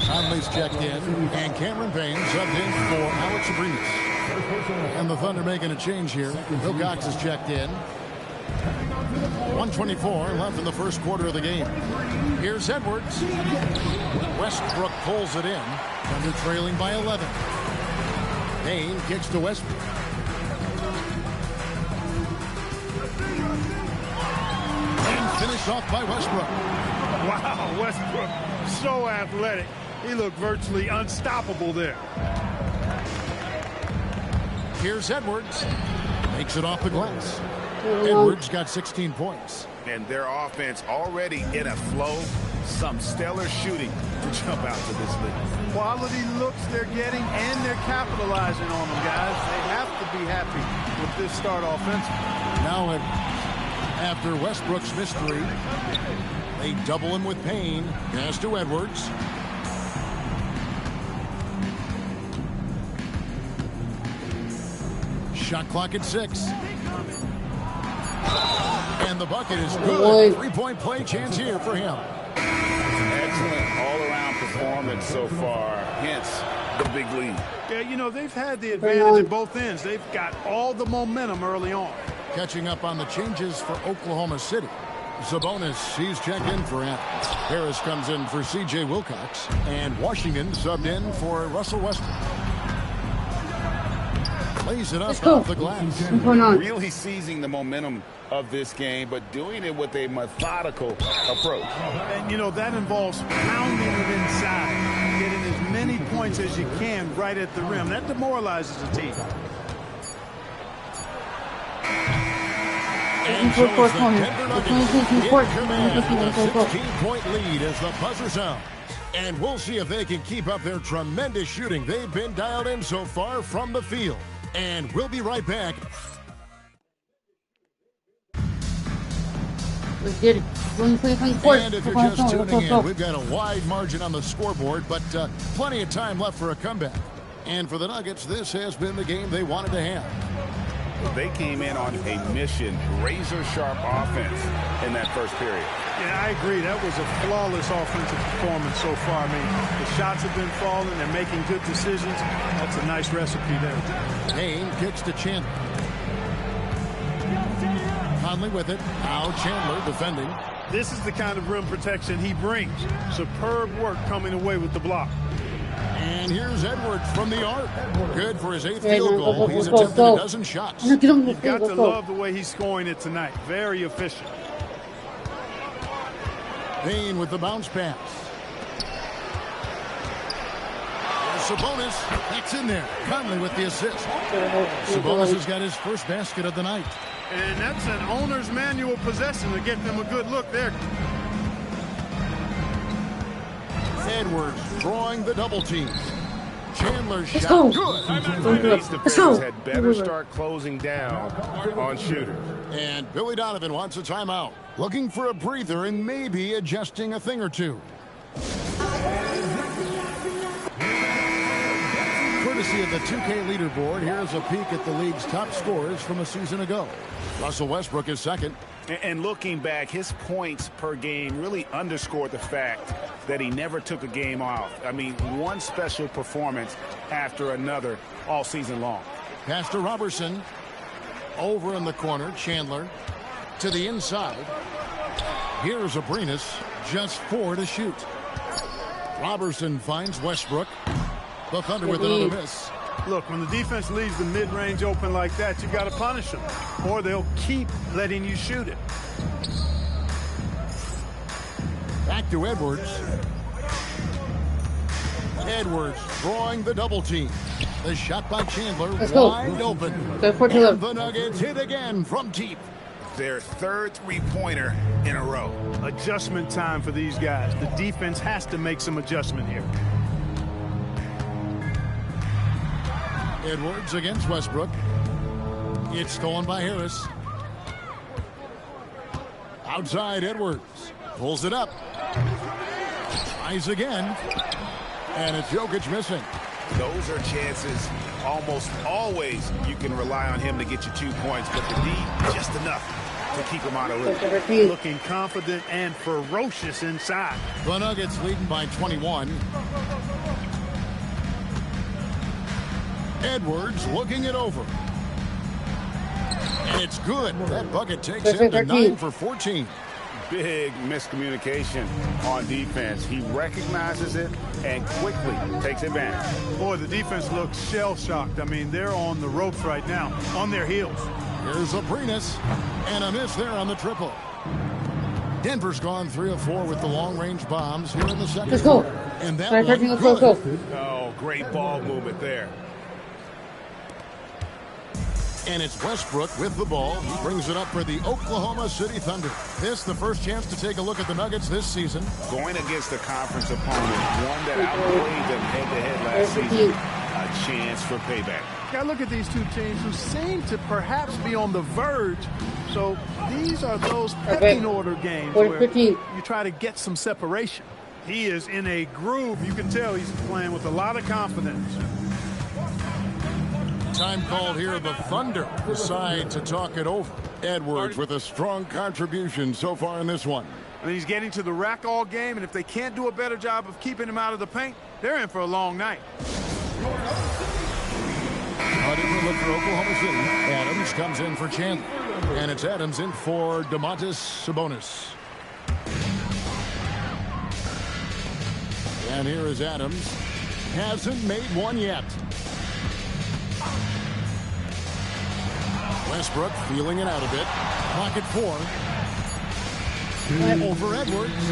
Conley's checked in, and Cameron Payne subbed in for Alex Abrinas. And the Thunder making a change here. Wilcox is checked in. 1:24 left in the first quarter of the game. Here's Edwards. Westbrook pulls it in. Thunder trailing by 11. Payne kicks to Westbrook. And finished off by Westbrook. Wow, Westbrook, so athletic. He looked virtually unstoppable there. Here's Edwards. Makes it off the glass. Edwards got 16 points. And their offense already in a flow. Some stellar shooting to jump out to this league. Quality looks they're getting, and they're capitalizing on them, guys. They have to be happy with this start offensively. Now, after Westbrook's mystery, they double him with Payne. Pass to Edwards. Shot clock at 6. And the bucket is good. 3-point play chance here for him. Excellent all-around performance so far. Hence the big lead. Yeah, you know, they've had the advantage at both ends. They've got all the momentum early on. Catching up on the changes for Oklahoma City. Sabonis, he's checked in for Adams. Harris comes in for C.J. Wilcox. And Washington subbed in for Russell Westbrook. Lays it up off the glass. Really seizing the momentum of this game, but doing it with a methodical approach. And, you know, that involves pounding it inside, getting as many points as you can right at the rim. That demoralizes a team. And so is the Denver Nuggets in command with a 16-point lead as the buzzer sounds. And we'll see if they can keep up their tremendous shooting. They've been dialed in so far from the field. And we'll be right back. We did it. And if you're just tuning in, we've got a wide margin on the scoreboard, but plenty of time left for a comeback. And for the Nuggets, this has been the game they wanted to have. They came in on a mission, razor-sharp offense in that first period. Yeah, I agree. That was a flawless offensive performance so far. I mean, the shots have been falling. They're making good decisions. That's a nice recipe there. Payne kicks to Chandler. Conley with it. Now Chandler defending. This is the kind of rim protection he brings. Superb work coming away with the block. And here's Edwards from the arc. Good for his 8th field goal. He's attempted a dozen shots. You've got to love the way he's scoring it tonight. Very efficient. Payne with the bounce pass. Sabonis, that's in there. Conley with the assist. Sabonis has got his first basket of the night. And that's an owner's manual possession to get them a good look there. Edwards drawing the double team. Chandler's shot good. These defenders had better start closing down on shooters. And Billy Donovan wants a timeout. Looking for a breather and maybe adjusting a thing or two. Courtesy of the 2K leaderboard, here's a peek at the league's top scorers from a season ago. Russell Westbrook is second. And looking back, his points per game really underscored the fact that he never took a game off. I mean, one special performance after another all season long. Pass to Robertson. Over in the corner, Chandler to the inside. Here's Abrinas, just 4 to shoot. Robertson finds Westbrook. The Thunder with another miss. Look, when the defense leaves the mid-range open like that, you got to punish them, or they'll keep letting you shoot it. Back to Edwards. Edwards drawing the double team. The shot by Chandler wide open. And the Nuggets hit again from deep. Their third three-pointer in a row. Adjustment time for these guys. The defense has to make some adjustment here. Edwards against Westbrook. It's stolen by Harris. Outside Edwards. Pulls it up. Tries again. And it's Jokic missing. Those are chances almost always you can rely on him to get you 2 points, but the D, just enough. to keep him out of Liberty. Looking confident and ferocious inside. The Nuggets leading by 21. Edwards looking it over. And it's good. That bucket takes him to 9 for 14. Big miscommunication on defense. He recognizes it and quickly takes advantage. Boy, the defense looks shell-shocked. I mean, they're on the ropes right now, on their heels. Here's Aprinas, and a miss there on the triple. Denver's gone 3 of 4 with the long-range bombs here in the second quarter. And that one good. Oh, great ball movement there. And it's Westbrook with the ball. He brings it up for the Oklahoma City Thunder. This the first chance to take a look at the Nuggets this season. Going against a conference opponent, one that outplayed them head-to-head last season. A chance for payback. Got to look at these two teams who seem to perhaps be on the verge. So these are those pecking order games where you try to get some separation. He is in a groove. You can tell he's playing with a lot of confidence. Time called here. The Thunder decide to talk it over. Edwards with a strong contribution so far in this one. And he's getting to the rack all game, and if they can't do a better job of keeping him out of the paint, they're in for a long night. Running look for Oklahoma City. Adams comes in for Chandler. And it's Adams in for Domantas Sabonis. And here is Adams. Hasn't made one yet. Westbrook feeling it out a bit. Pocket 4. Over Edwards.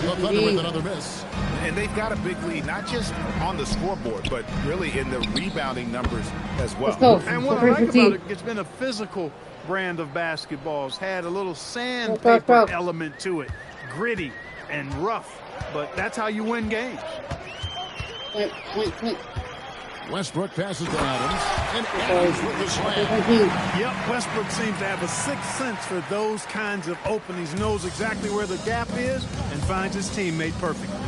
The Thunder with another miss. And they've got a big lead, not just on the scoreboard, but really in the rebounding numbers as well. And what I like about it, it's been a physical brand of basketball. It's had a little sandpaper element to it. Gritty and rough. But that's how you win games. Westbrook passes to Adams, and Adams with the slam. Yep, Westbrook seems to have a sixth sense for those kinds of openings. Knows exactly where the gap is and finds his teammate perfectly.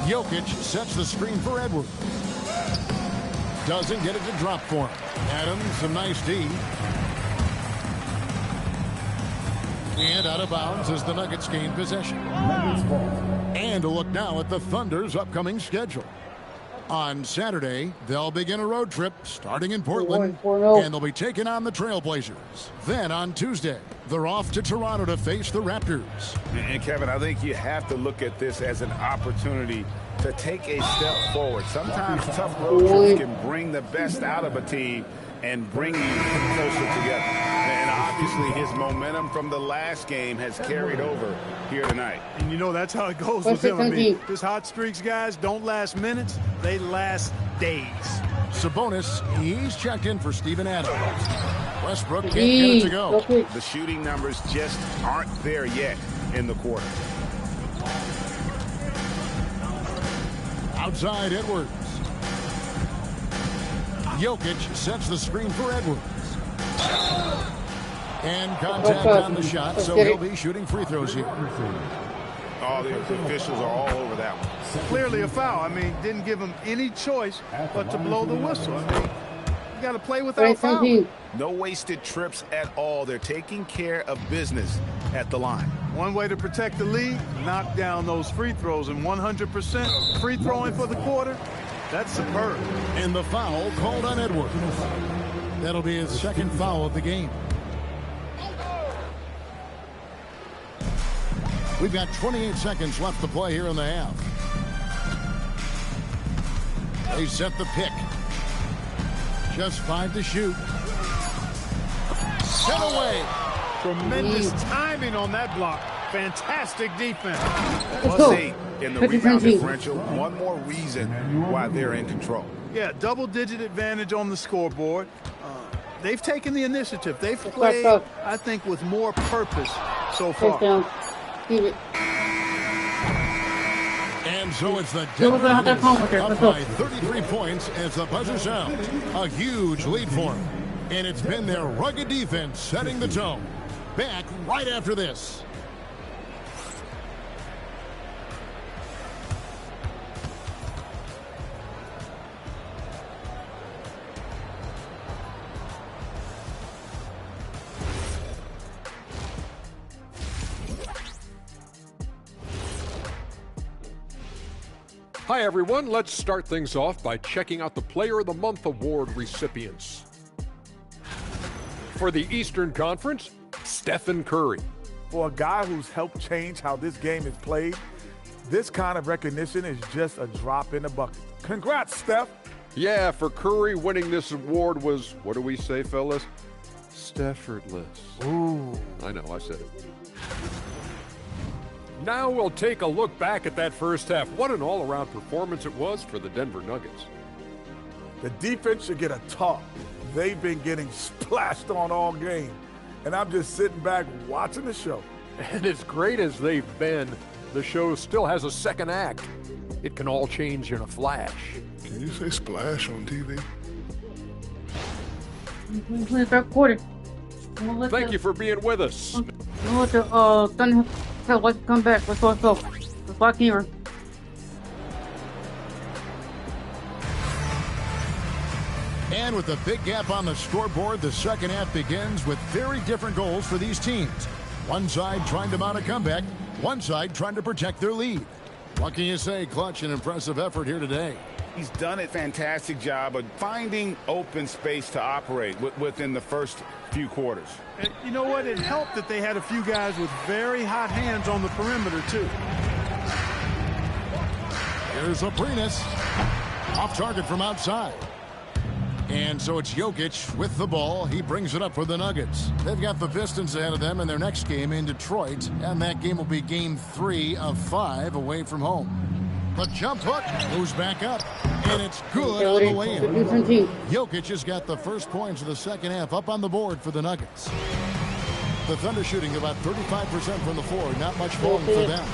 Jokic sets the screen for Edwards. Doesn't get it to drop for him. Adams, a nice D. And out of bounds as the Nuggets gain possession. And a look now at the Thunder's upcoming schedule. On Saturday, they'll begin a road trip starting in Portland, and they'll be taking on the Trailblazers. Then on Tuesday, they're off to Toronto to face the Raptors. And Kevin, I think you have to look at this as an opportunity to take a step forward. Sometimes tough road trips can bring the best out of a team and bring you closer together. And obviously his momentum from the last game has carried over here tonight. And you know that's how it goes with him. I mean, his hot streaks, guys, don't last minutes. They last days. Sabonis, he's checked in for Steven Adams. Westbrook can't get it to go. The shooting numbers just aren't there yet in the quarter. Outside Edwards. Jokic sets the screen for Edwards. And contact on the shot, so he'll be shooting free throws here. Oh, the officials are all over that one. Clearly a foul. I mean, didn't give him any choice but to blow the whistle. I mean, you got to play without fouling. No wasted trips at all. They're taking care of business at the line. One way to protect the lead, knock down those free throws, and 100% free throwing for the quarter. That's superb. And the foul called on Edwards. That'll be his second foul of the game. We've got 28 seconds left to play here in the half. They set the pick. Just 5 to shoot. Set away. Tremendous timing on that block. Fantastic defense. +8 in the rebound differential. One more reason why they're in control. Yeah, double-digit advantage on the scoreboard. They've taken the initiative. They've played, I think, with more purpose so far. And so it's the Denver Nuggets up by 33 points as the buzzer sounds. A huge lead for them. And it's been their rugged defense setting the tone. Back right after this. Hi, everyone. Let's start things off by checking out the Player of the Month award recipients. For the Eastern Conference, Stephen Curry. For a guy who's helped change how this game is played, this kind of recognition is just a drop in the bucket. Congrats, Steph. Yeah, for Curry, winning this award was, what do we say, fellas? Steffordless. Ooh. I know, I said it. Now we'll take a look back at that first half. What an all-around performance it was for the Denver Nuggets. The defense should get a talk. They've been getting splashed on all game. And I'm just sitting back watching the show. And as great as they've been, the show still has a second act. It can all change in a flash. Can you say splash on TV? Thank you for being with us. We'll let the Thunder have come back. Let's go. Let's lock here. And with a big gap on the scoreboard, the second half begins with very different goals for these teams. One side trying to mount a comeback, one side trying to protect their lead. What can you say? Clutch and impressive effort here today. He's done a fantastic job of finding open space to operate within the first few quarters. And you know what? It helped that they had a few guys with very hot hands on the perimeter, too. Here's Aprinas. Off target from outside. And so it's Jokic with the ball. He brings it up for the Nuggets. They've got the Pistons ahead of them in their next game in Detroit. And that game will be game 3 of 5 away from home. The jump hook moves back up. And it's good on the way in. Jokic has got the first points of the second half up on the board for the Nuggets. The Thunder shooting about 35% from the floor. Not much falling for them.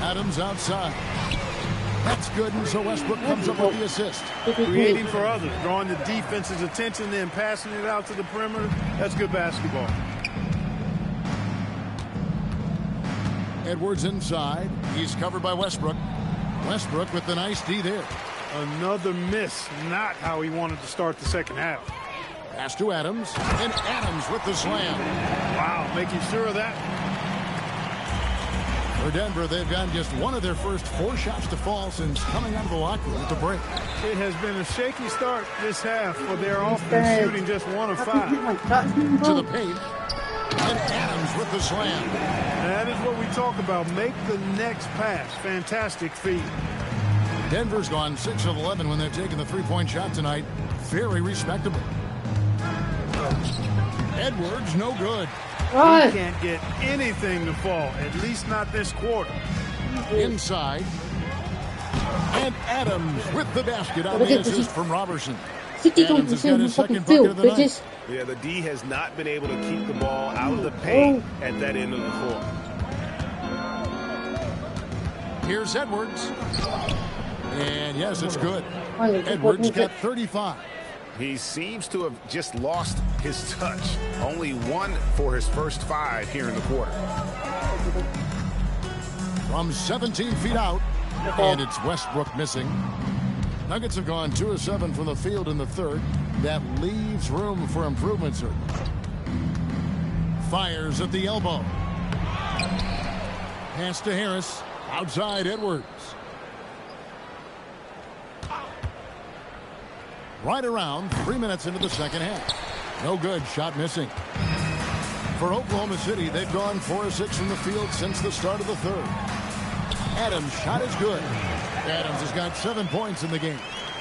Adams outside. That's good, and so Westbrook comes up with the assist. Creating for others, drawing the defense's attention, then passing it out to the perimeter. That's good basketball. Edwards inside. He's covered by Westbrook. Westbrook with the nice D there. Another miss. Not how he wanted to start the second half. Pass to Adams, and Adams with the slam. Wow, making sure of that. For Denver, they've gotten just one of their first 4 shots to fall since coming out of the locker room at the break. It has been a shaky start this half for their offense, shooting just 1 of 5. To the paint, and Adams with the slam. That is what we talk about. Make the next pass. Fantastic feed. Denver's gone 6 of 11 when they've taken the 3-point shot tonight. Very respectable. Edwards, no good. He can't get anything to fall, at least not this quarter. Inside. And Adams with the basket on the assist from Robertson. Adams has got his second bucket of the night. Yeah, the D has not been able to keep the ball out of the paint at that end of the floor. Here's Edwards. And yes, it's good. Edwards got 35. He seems to have just lost his touch. Only 1 for his first 5 here in the quarter. From 17 feet out, and it's Westbrook missing. Nuggets have gone 2 of 7 from the field in the third. That leaves room for improvement, sir. Fires at the elbow. Pass to Harris. Outside Edwards. Right around 3 minutes into the second half. No good. Shot missing. For Oklahoma City, they've gone 4 of 6 from the field since the start of the third. Adams' shot is good. Adams has got 7 points in the game.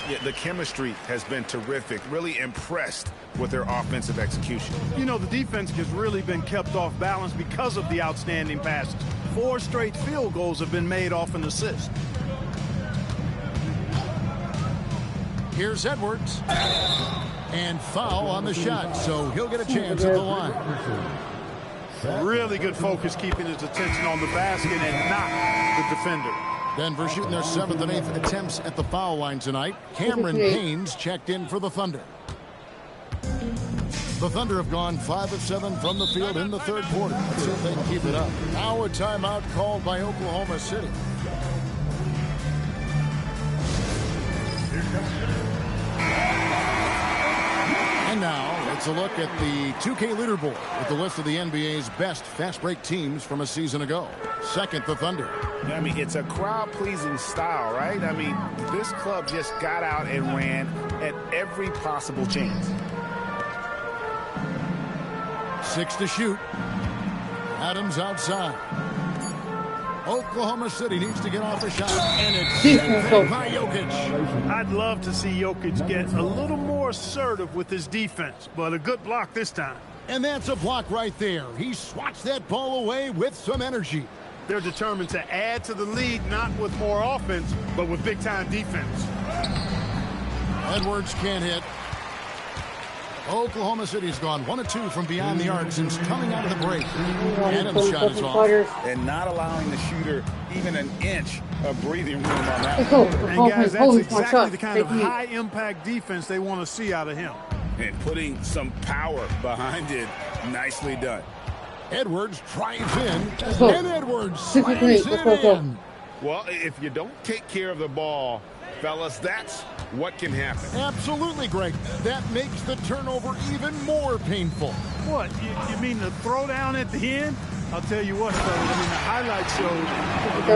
Yeah, the chemistry has been terrific. Really impressed with their offensive execution. You know, the defense has really been kept off balance because of the outstanding passes. 4 straight field goals have been made off an assist. Here's Edwards. And foul on the shot, so he'll get a chance at the line. Really good focus, keeping his attention on the basket and not the defender. Denver shooting their 7th and 8th attempts at the foul line tonight. Cameron Payne's checked in for the Thunder. The Thunder have gone 5 of 7 from the field in the third quarter. Let's see if they can keep it up. Now a timeout called by Oklahoma City. And now It's a look at the 2K leaderboard with the list of the NBA's best fast break teams from a season ago. Second, the Thunder. I mean, it's a crowd-pleasing style, right? I mean, this club just got out and ran at every possible chance. 6 to shoot. Adams outside. Oklahoma City needs to get off a shot, and it's saved by Jokic. I'd love to see Jokic get a little more assertive with his defense, but a good block this time. And that's a block right there. He swats that ball away with some energy. They're determined to add to the lead, not with more offense, but with big-time defense. Edwards can't hit. Oklahoma City's gone 1 of 2 from beyond the arc since coming out of the break. Adams' shot is off. And not allowing the shooter even an inch of breathing room on that one. And guys, that's exactly the kind of high-impact defense they want to see out of him. And putting some power behind it. Nicely done. Edwards drives in, and Edwards slams it in. Well, if you don't take care of the ball, fellas, that's what can happen. Absolutely, Greg. That makes the turnover even more painful. What? You mean the throwdown at the end? I'll tell you what, fellas. I mean, the highlight shows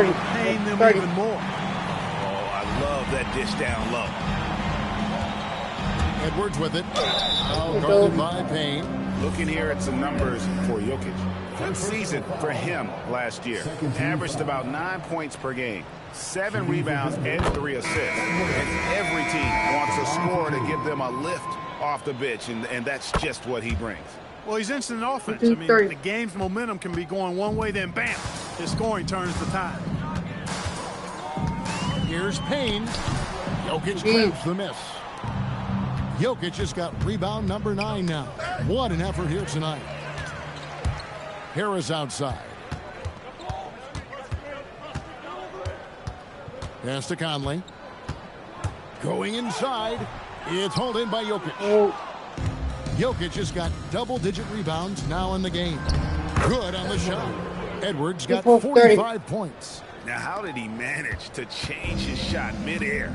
it pain them even more. Oh, I love that dish down low. Edwards with it. Guarded by Payne. Looking here at some numbers for Jokic. Good season for him last year. Averaged about 9 points per game. 7 rebounds and 3 assists. And every team wants a scorer to give them a lift off the bench, and that's just what he brings. Well, he's instant offense. I mean, the game's momentum can be going one way, then bam, his scoring turns the tide. Here's Payne. Jokic grabs the miss. Jokic has got rebound number 9 now. What an effort here tonight. Harris outside. Pass to Conley. Going inside. It's hauled in by Jokic. Jokic has got double-digit rebounds now in the game. Good on the shot. Edwards got 45 points. Now, how did he manage to change his shot midair?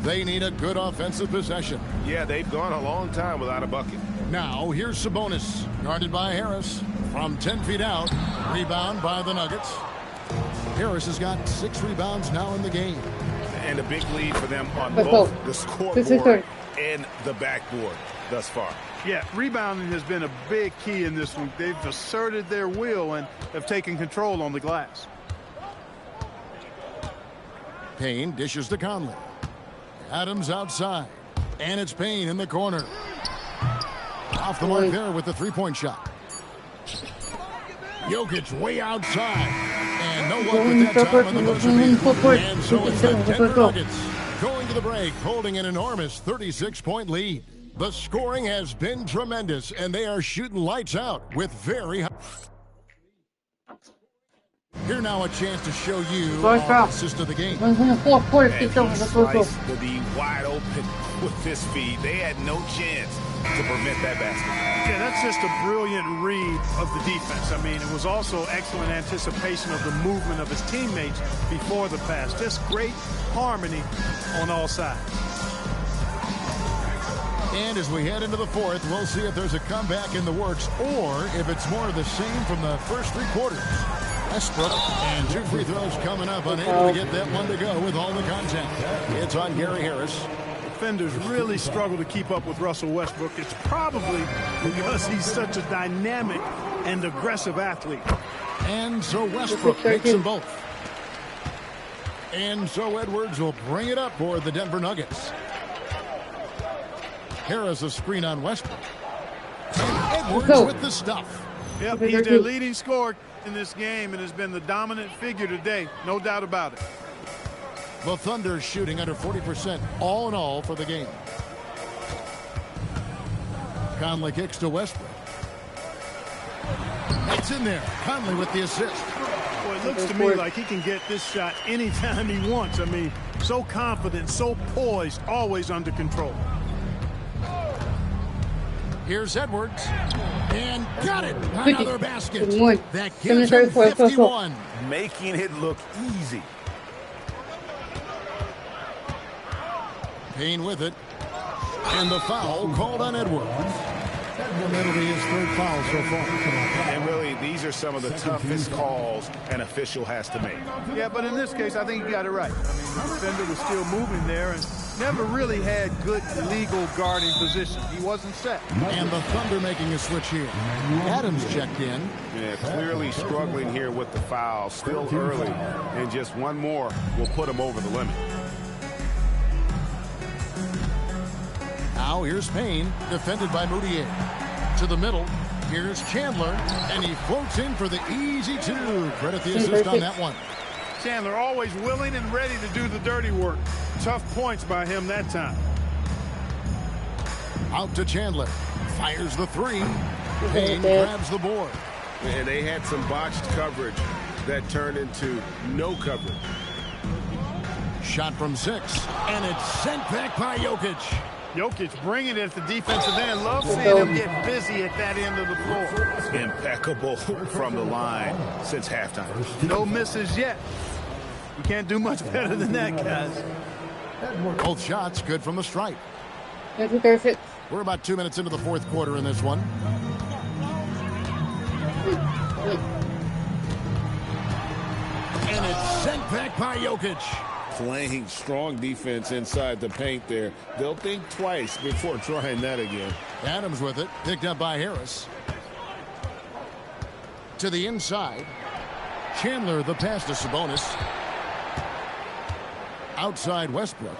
They need a good offensive possession. Yeah, they've gone a long time without a bucket. Now, here's Sabonis. Guarded by Harris. From 10 feet out. Rebound by the Nuggets. Harris has got 6 rebounds now in the game. And a big lead for them on both the scoreboard and the backboard thus far. Yeah, rebounding has been a big key in this one. They've asserted their will and have taken control on the glass. Payne dishes to Conley. Adams outside. And it's Payne in the corner. Off the mark there with the three-point shot. Jokic way outside. And no luck with that time on the buzzer beater. And so it's the Denver Nuggets going to the break, holding an enormous 36-point lead. The scoring has been tremendous, and they are shooting lights out with very high. Here now a chance to show you our assist of the game. And he sliced the D wide open with this feed. They had no chance to permit that basket. Yeah, that's just a brilliant read of the defense. I mean, it was also excellent anticipation of the movement of his teammates before the pass. Just great harmony on all sides. And as we head into the fourth, we'll see if there's a comeback in the works or if it's more of the same from the first 3 quarters. Westbrook and 2 free throws coming up, unable to get that one to go with all the contact. It's on Gary Harris. Defenders really struggle to keep up with Russell Westbrook. It's probably because he's such a dynamic and aggressive athlete. And so Westbrook makes them both. And so Edwards will bring it up for the Denver Nuggets. Harris a screen on Westbrook. And Edwards with the stuff. Yep, he's their leading scorer in this game and has been the dominant figure today. No doubt about it. The Thunder shooting under 40% all in all for the game. Conley kicks to Westbrook. It's in there. Conley with the assist. Well, it looks to me like he can get this shot anytime he wants. I mean, so confident, so poised, always under control. Here's Edwards. And got it. Another basket. That gives him 51. Making it look easy. Payne with it. And the foul called on Edwards. And that'll be his third foul so far. And really, these are some of the toughest calls an official has to make. Yeah, but in this case, I think you got it right. I mean, the defender was still moving there and never really had good legal guarding position. He wasn't set. And the Thunder making a switch here. Adams checked in. Yeah, clearly struggling here with the foul. Still early. And just one more will put him over the limit. Now here's Payne, defended by Moutier. To the middle. Here's Chandler, and he floats in for the easy two. Credit the assist on that one. Chandler always willing and ready to do the dirty work. Tough points by him that time. Out to Chandler. Fires the three. Payne grabs the board. And they had some botched coverage that turned into no coverage. Shot from 6, and it's sent back by Jokic. Jokic bringing it at the defensive end. Love seeing him get busy at that end of the floor. Impeccable from the line since halftime. No misses yet. You can't do much better than that, guys. Both shots good from the stripe. We're about 2 minutes into the fourth quarter in this one. And it's sent back by Jokic. Playing strong defense inside the paint there. They'll think twice before trying that again. Adams with it, picked up by Harris. To the inside. Chandler the pass to Sabonis. Outside Westbrook.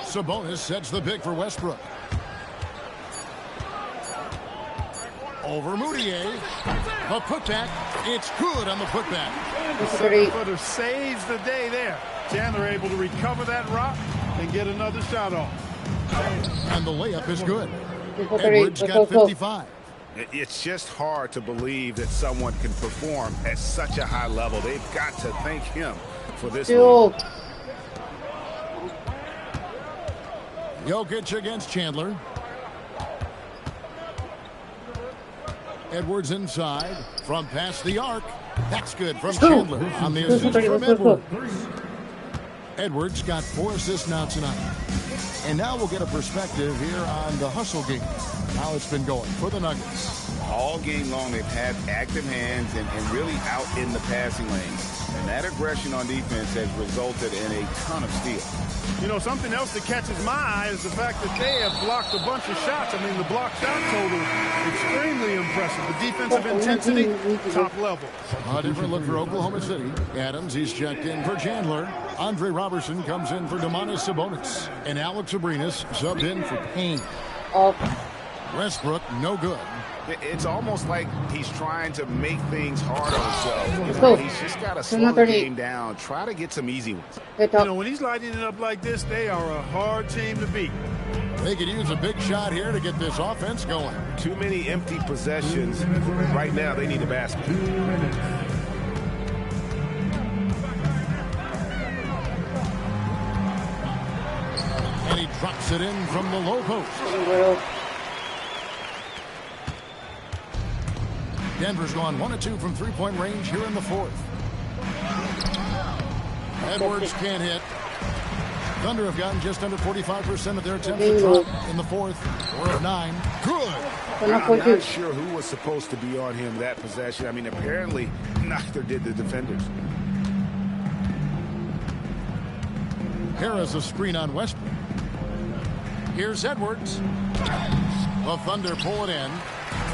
Sabonis sets the pick for Westbrook. Over Moutier. A putback. It's good on the putback. The 7-footer saves the day there. Chandler able to recover that rock and get another shot off. And the layup is good. Edwards got 55. It's just hard to believe that someone can perform at such a high level. They've got to thank him for this. Jokic against Chandler. Edwards inside from past the arc. That's good from Chandler on the assist from Edwards. Edwards got 4 assists now tonight. And now we'll get a perspective here on the hustle game. How it's been going for the Nuggets. All game long, they've had active hands and really out in the passing lanes. And that aggression on defense has resulted in a ton of steals. You know, something else that catches my eye is the fact that they have blocked a bunch of shots. I mean, the block shot total, extremely impressive. The defensive intensity, top level. A different look for Oklahoma City. Adams, he's checked in for Chandler. Andre Robertson comes in for Domantas Sabonis. And Alex Abrinas subbed in for Payne. Westbrook, no good. It's almost like he's trying to make things hard on himself. He's just got to slow the game down. Try to get some easy ones. You know, when he's lighting it up like this, they are a hard team to beat. They could use a big shot here to get this offense going. Too many empty possessions. Right now, they need a basket. And he drops it in from the low post. Denver's gone 1 of 2 from three-point range here in the fourth. Edwards can't hit. Thunder have gotten just under 45% of their attempts to drop in the fourth. 4 of 9. Good. I'm not sure who was supposed to be on him that possession. I mean, apparently neither did the defenders. Harris a screen on Westbrook. Here's Edwards. The Thunder pull it in.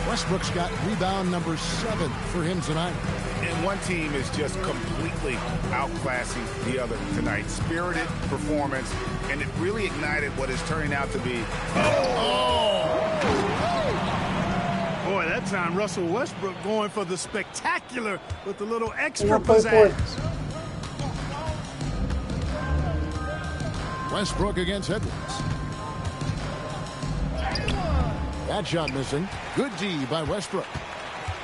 Westbrook's got rebound number 7 for him tonight. And one team is just completely outclassing the other tonight. Spirited performance, and it really ignited what is turning out to be. Boy, that time Russell Westbrook going for the spectacular with the little extra pizzazz. Westbrook against Edwards. That shot missing. Good D by Westbrook.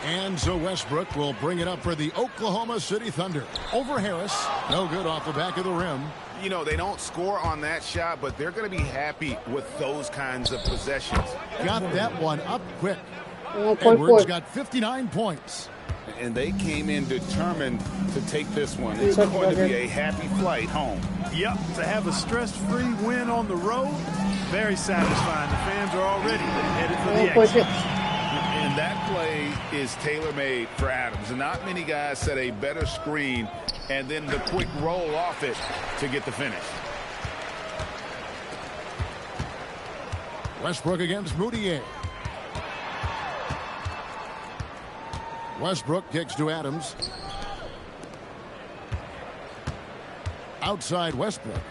And so Westbrook will bring it up for the Oklahoma City Thunder. Over Harris. No good off the back of the rim. You know, they don't score on that shot, but they're going to be happy with those kinds of possessions. Got that one up quick. Edwards got 59 points. And they came in determined to take this one. It's going to be a happy flight home. Yep, to have a stress-free win on the road, Very satisfying. The fans are already headed for the exit. And that play is tailor-made for Adams. Not many guys set a better screen and then the quick roll off it to get the finish. Westbrook against Moutier. Westbrook kicks to Adams. Outside Westbrook.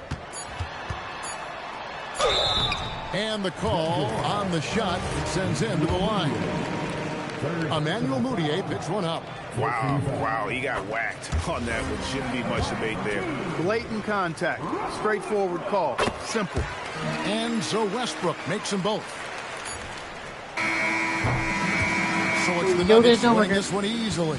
And the call on the shot sends him to the line. Emmanuel Moutier picks one up. Wow, he got whacked on that one. Shouldn't be much debate there. Blatant contact. Straightforward call. Simple. And so Westbrook makes them both. So it's the Nuggets winning this one easily.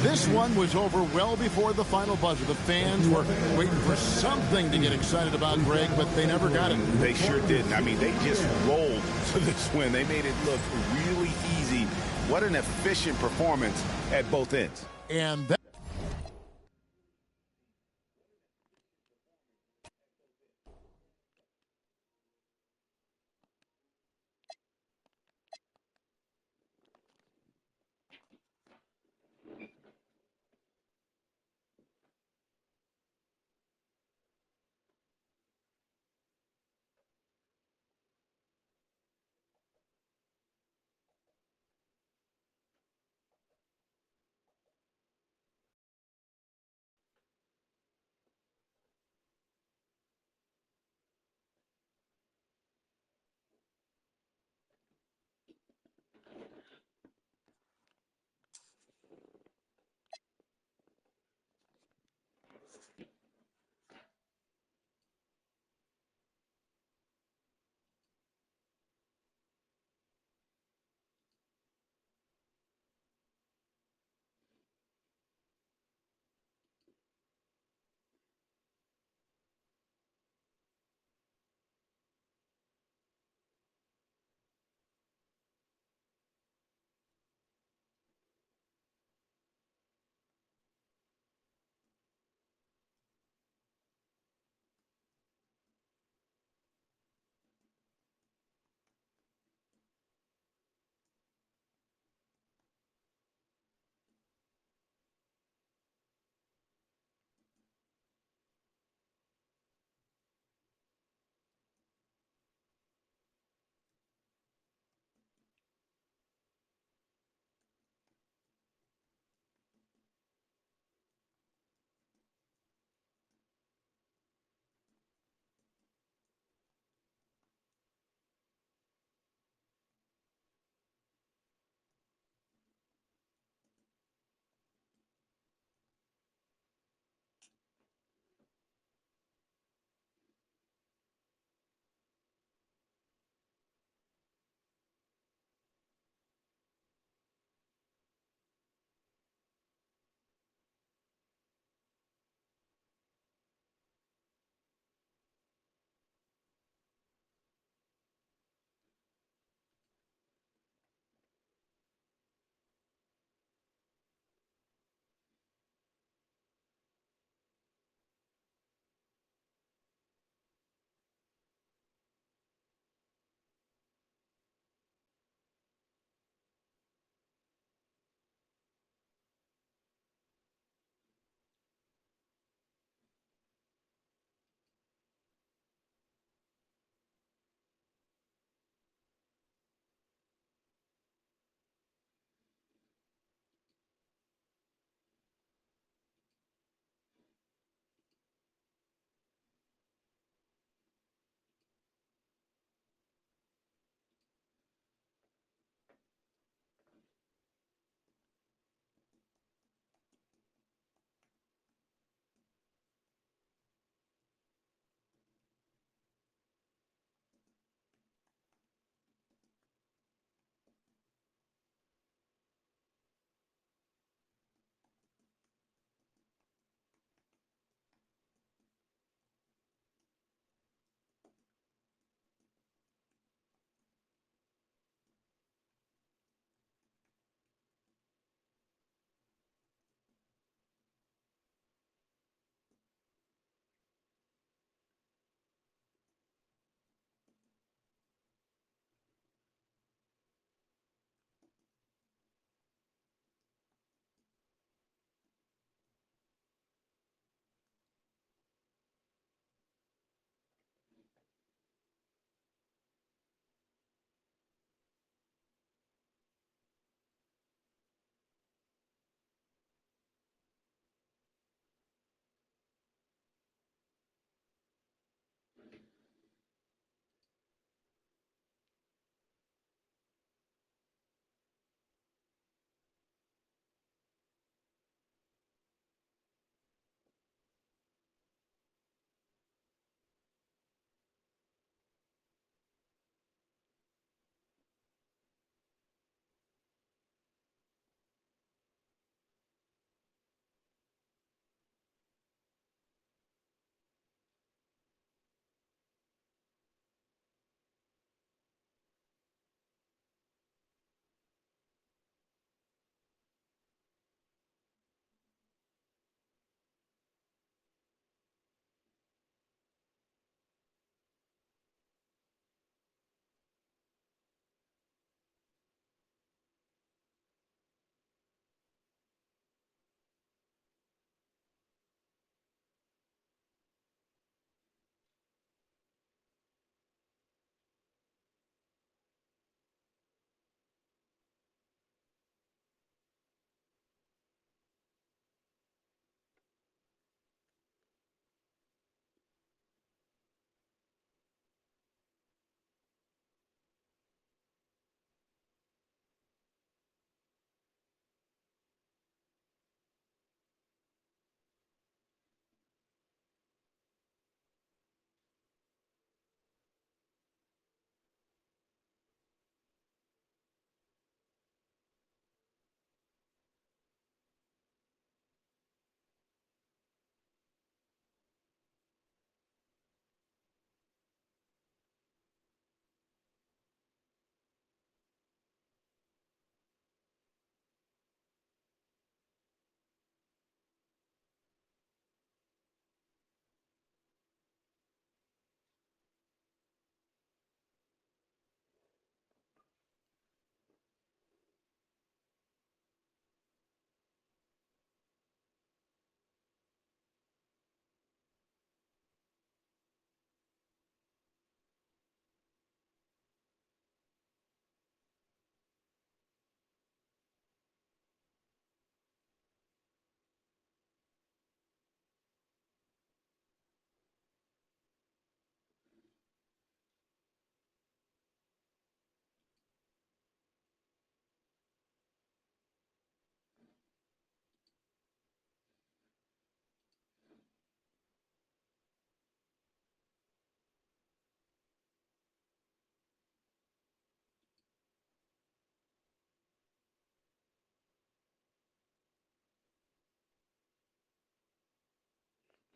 This one was over well before the final buzzer. The fans were waiting for something to get excited about, Greg, but they never got it. They sure didn't. I mean, they just rolled to this win. They made it look really easy. What an efficient performance at both ends. And that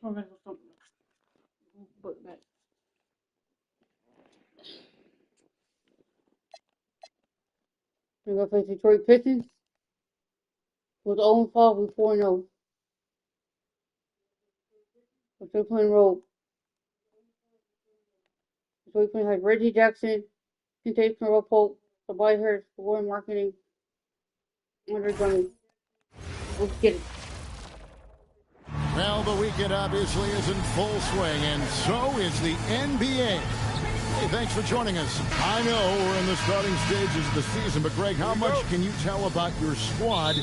We're going to face Detroit Pistons with 0-5 with 4-0. They're playing road. Detroit playing has Reggie Jackson, Kente Pope, Tobias Harris, Warren Marketing, Andre Drummond. Let's get it. Well, the weekend obviously is in full swing, and so is the NBA. Hey, thanks for joining us. I know we're in the starting stages of the season, but Greg, how much can you tell about your squad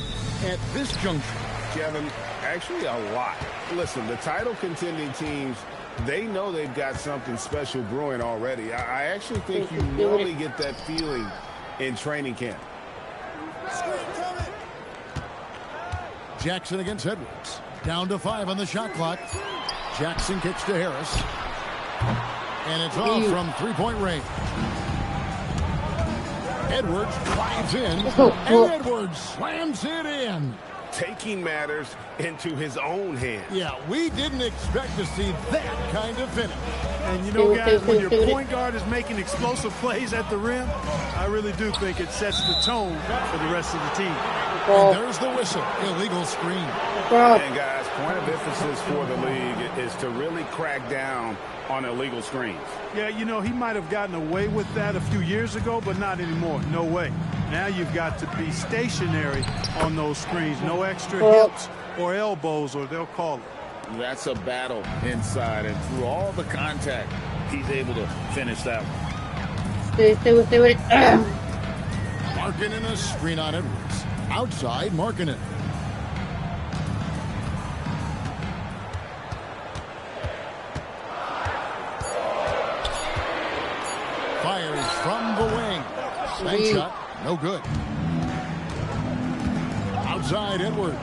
at this juncture? Kevin, actually a lot. Listen, the title contending teams, they know they've got something special brewing already. I actually think you really get that feeling in training camp. Jackson against Edwards. Down to 5 on the shot clock. Jackson kicks to Harris. And it's off from three-point range. Edwards drives in. And Edwards slams it in. Taking matters into his own hands. Yeah, we didn't expect to see that kind of finish. And you know, guys, when your point guard is making explosive plays at the rim, I really do think it sets the tone for the rest of the team. And there's the whistle. Illegal screen. And guys, point of emphasis for the league is to really crack down on illegal screens. Yeah, you know, he might have gotten away with that a few years ago, but not anymore. No way. Now you've got to be stationary on those screens. No extra hips or elbows, or they'll call it. That's a battle inside, and through all the contact, he's able to finish that one. Stay with it. Markkanen a screen on Edwards. Outside, Markkanen. Fires from the wing. Bank shot, no good. Outside, Edwards.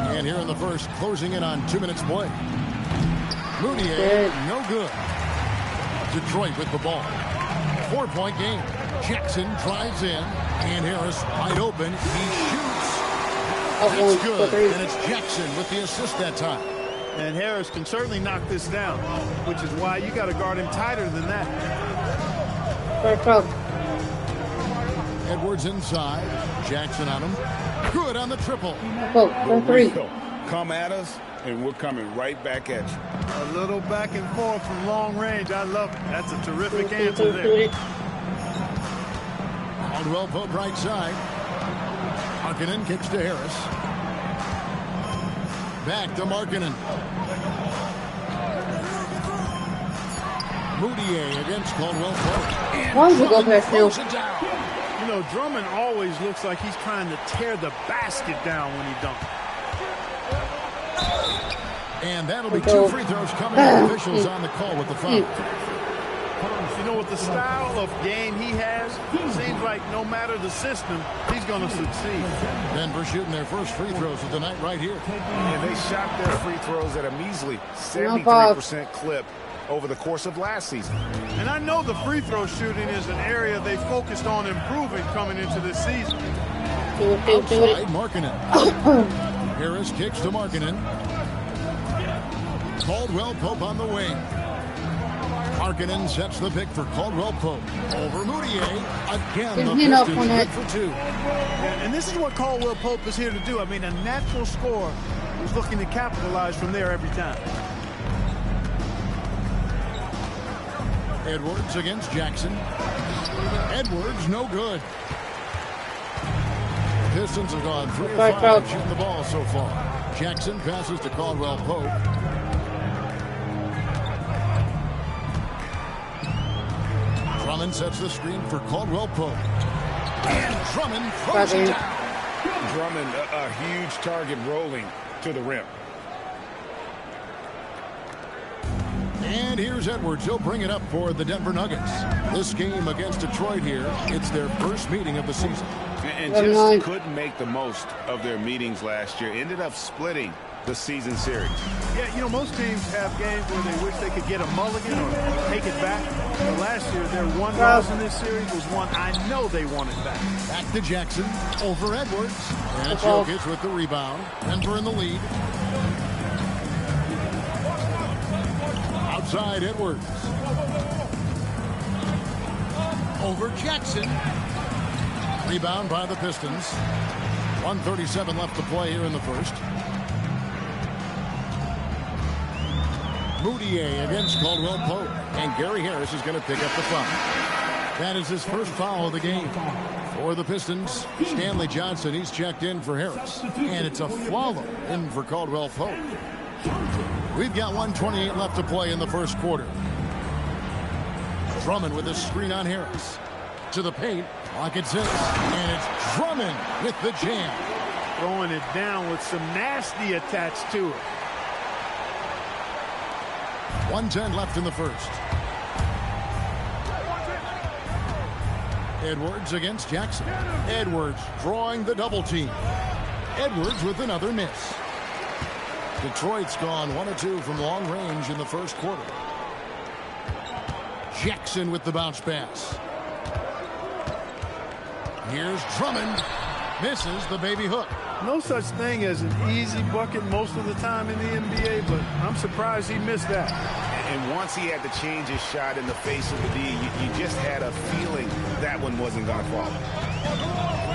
And here in the first, closing in on 2 minutes play. Moutier, no good. Detroit with the ball. 4-point game. Jackson drives in, and Harris wide open. He shoots. That's good, and it's Jackson with the assist that time. And Harris can certainly knock this down, which is why you got to guard him tighter than that. Edwards inside. Jackson on him. Good on the triple. Come at us, and we're coming right back at you. A little back and forth from long range. I love it. That's a terrific answer there. Caldwell Pope right side. Markkanen kicks to Harris. Back to Markkanen. Moutier against Caldwell Pope. Why did you go past him? You know, Drummond always looks like he's trying to tear the basket down when he dunks. And that'll be 2 free throws coming. Officials on the call with the foul. You know, with the style of game he has, it seems like no matter the system, he's going to succeed. Denver shooting their first free throws of the night right here. And they shot their free throws at a measly 73% clip over the course of last season. And I know the free throw shooting is an area they focused on improving coming into this season. Outside, Markkanen. Harris kicks to Markkanen. Caldwell Pope on the wing. Markkanen sets the pick for Caldwell Pope. Over Moutier. Again, the Pistons good for 2. And this is what Caldwell Pope is here to do. I mean, a natural scorer who's looking to capitalize from there every time. Edwards against Jackson. Edwards, no good. The Pistons have gone 3 of 5 shooting the ball so far. Jackson passes to Caldwell Pope. Drummond sets the screen for Caldwell Pope. And Drummond throws it down. Drummond, a huge target rolling to the rim. And here's Edwards. He'll bring it up for the Denver Nuggets. This game against Detroit here, it's their first meeting of the season. And just couldn't make the most of their meetings last year. Ended up splitting the season series. Yeah, you know, most teams have games where they wish they could get a mulligan or take it back. But last year, their one loss in this series was one I know they wanted back. Back to Jackson over Edwards. And it's Jokic with the rebound. Denver in the lead. Outside Edwards. Over Jackson. Rebound by the Pistons. 1:37 left to play here in the first. Moutier against Caldwell Pope. And Gary Harris is going to pick up the foul. That is his first foul of the game. For the Pistons, Stanley Johnson, he's checked in for Harris. And it's a Flalo in for Caldwell Pope. We've got 1:28 left to play in the first quarter. Drummond with a screen on Harris. To the paint, pockets it, and it's Drummond with the jam. Throwing it down with some nasty attached to it. 1:10 left in the first. Edwards against Jackson. Edwards drawing the double team. Edwards with another miss. Detroit's gone 1 of 2 from long range in the first quarter. Jackson with the bounce pass. Here's Drummond. Misses the baby hook. No such thing as an easy bucket most of the time in the NBA, but I'm surprised he missed that. And once he had to change his shot in the face of the D, you just had a feeling that one wasn't going to fall.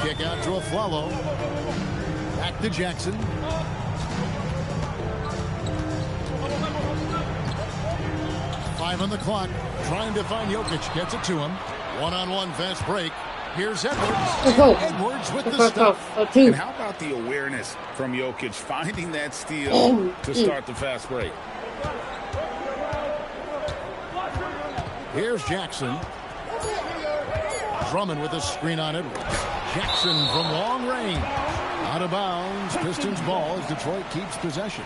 Kick out to a Flalo. Back to Jackson. Five on the clock. Trying to find Jokic. Gets it to him. One-on-one fast break. Here's Edwards. Edwards with the stuff. And how about the awareness from Jokic finding that steal to start the fast break? Here's Jackson. Drummond with a screen on Edwards. Jackson from long range. Out of bounds. Pistons ball as Detroit keeps possession.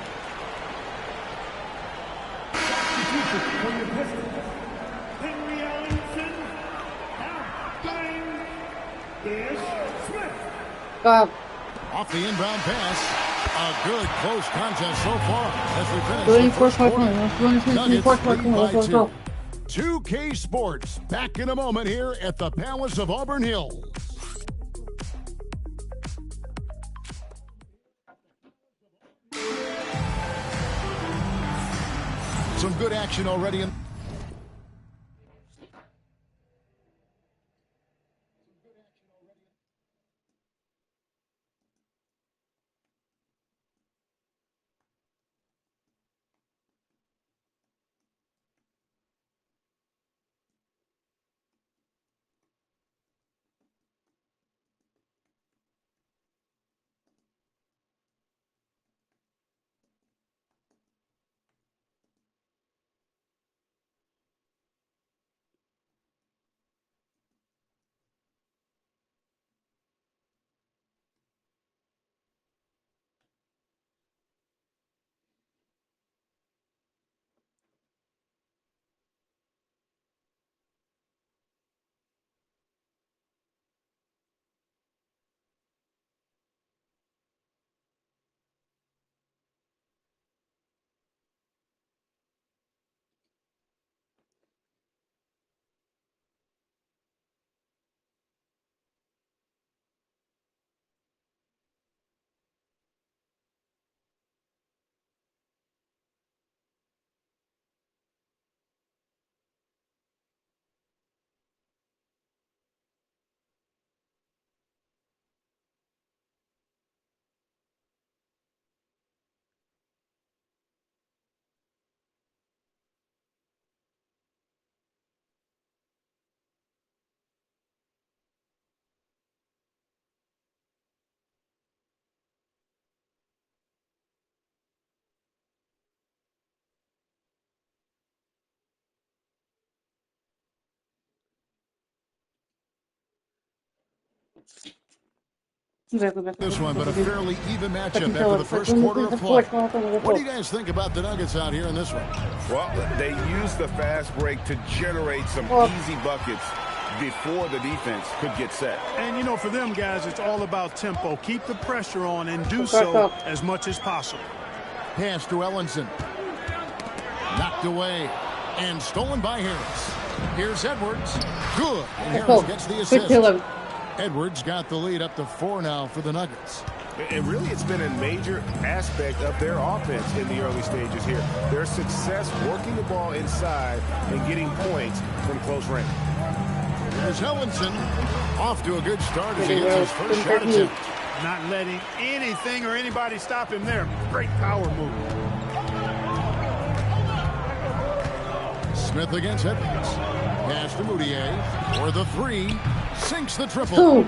Off the inbound pass. A good close contest so far as we finish the first quarter. Nuggets lead by 2. 2K Sports back in a moment here at the Palace of Auburn Hills. Some good action already in. This one, but a fairly even matchup after the first quarter of play. What do you guys think about the Nuggets out here in this one? Well, they used the fast break to generate some easy buckets before the defense could get set. And, you know, for them guys, it's all about tempo. Keep the pressure on and do so as much as possible. Pass to Ellenson. Knocked away and stolen by Harris. Here's Edwards. Good. And Harris gets the assist. Edwards got the lead up to 4 now for the Nuggets. And really, it's been a major aspect of their offense in the early stages here. Their success working the ball inside and getting points from close range. There's Ellenson. Off to a good start as he hits his first shot attempt. Not letting anything or anybody stop him there. Great power move. Smith against Edwards. Pass to Moutier for the 3. Sinks the triple.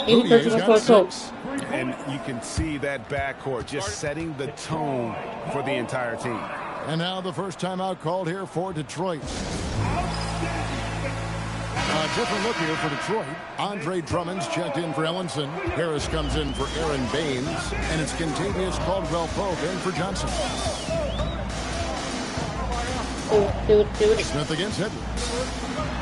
Moutier's got 6. And you can see that backcourt just setting the tone for the entire team. And now the first timeout called here for Detroit. A different look here for Detroit. Andre Drummond's checked in for Ellenson. Harris comes in for Aaron Baines. And it's Kentavious Caldwell-Pope in for Johnson. Smith against Edwards.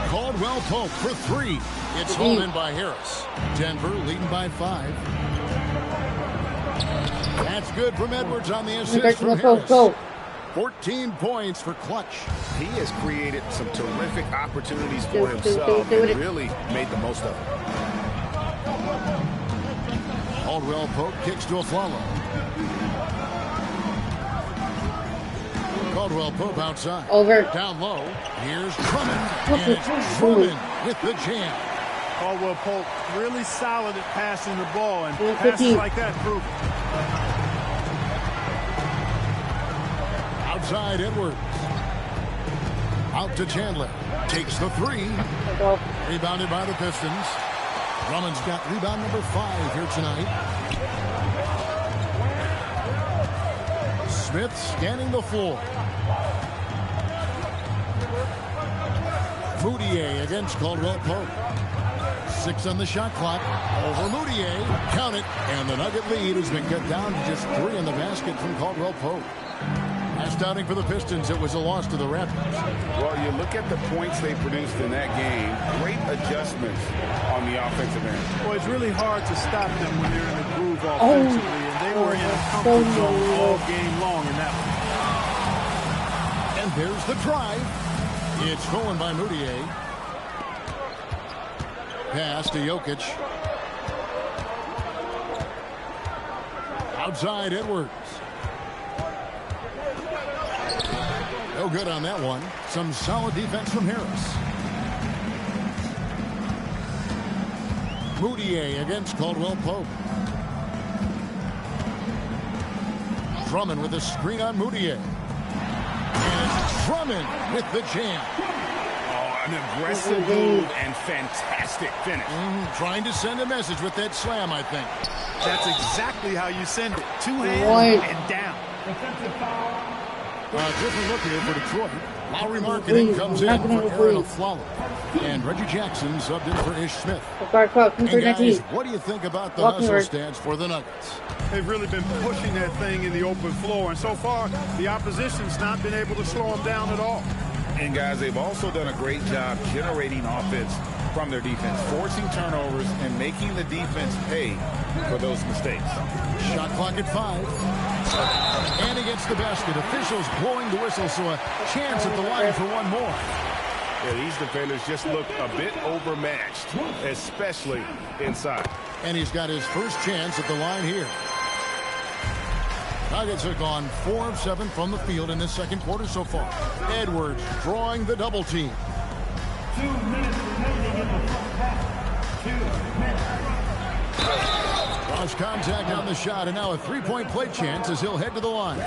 Caldwell-Pope for 3. It's hauled in by Harris. Denver leading by 5. That's good from Edwards on the assist from Harris. 14 points for Clutch. He has created some terrific opportunities for himself and really made the most of it. Caldwell-Pope kicks to Aflalo. Caldwell-Pope outside. Over. Down low. Here's Drummond. And it's Drummond with the jam. Caldwell-Pope really solid at passing the ball, and passes like that prove it. Outside Edwards. Out to Chandler. Takes the 3. Rebounded by the Pistons. Drummond's got rebound number 5 here tonight. Smith scanning the floor. Moutier against Caldwell-Pope. 6 on the shot clock. Over Moutier. Count it. And the Nugget lead has been cut down to just 3 in the basket from Caldwell-Pope. Last outing for the Pistons, it was a loss to the Raptors. Well, you look at the points they produced in that game. Great adjustments on the offensive end. Well, it's really hard to stop them when they're in the groove offensively, and they were in a comfort zone all game long in that one. And there's the drive. It's stolen by Moutier. Pass to Jokic. Outside Edwards. No good on that one. Some solid defense from Harris. Moutier against Caldwell-Pope. Drummond with a screen on Moutier. And Drummond with the jam. Oh, an aggressive move and fantastic finish. Trying to send a message with that slam, I think. That's exactly how you send it. 2 hands and down. A different look here for Detroit. Lowry Marketing comes in for Aaron Aflalo. And Reggie Jackson subbed in for Ish Smith. And guys, what do you think about the hustle stance for the Nuggets? They've really been pushing that thing in the open floor, and so far, the opposition's not been able to slow them down at all. And guys, they've also done a great job generating offense from their defense, forcing turnovers and making the defense pay for those mistakes. Shot clock at 5. And he gets the basket. Officials blowing the whistle, so a chance at the line for one more. Yeah, these defenders just look a bit overmatched, especially inside. And he's got his first chance at the line here. Nuggets have gone 4 of 7 from the field in this second quarter so far. Edwards drawing the double team. 2 minutes remaining in the first half. 2 minutes. Lost contact on the shot, and now a three-point play chance as he'll head to the line.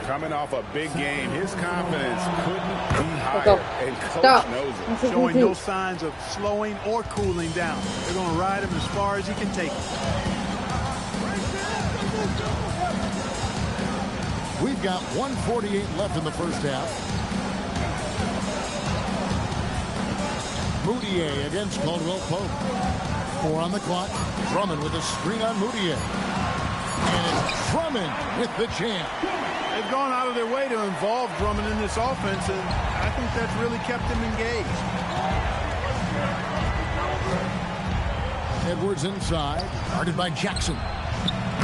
Coming off a big game, his confidence couldn't be higher, and coach knows it. Showing no signs of slowing or cooling down. They're going to ride him as far as he can take him. We've got 1:48 left in the first half. Moutier against Caldwell-Pope. 4 on the clock. Drummond with a screen on Moutier. And it's Drummond with the jam. They've gone out of their way to involve Drummond in this offense, and I think that's really kept him engaged. Edwards inside, guarded by Jackson.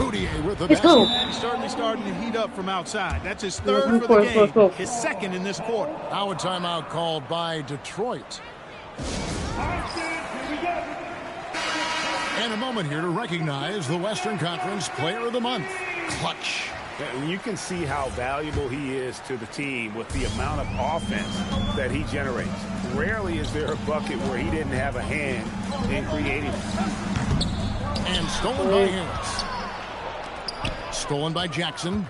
Moutier with the Let's basket. go. He's certainly starting to heat up from outside. That's his third for the game, his second in this quarter. Now a timeout called by Detroit. And a moment here to recognize the Western Conference Player of the Month, Clutch. And you can see how valuable he is to the team with the amount of offense that he generates. Rarely is there a bucket where he didn't have a hand in creating it. And stolen by Harris. Stolen by Jackson.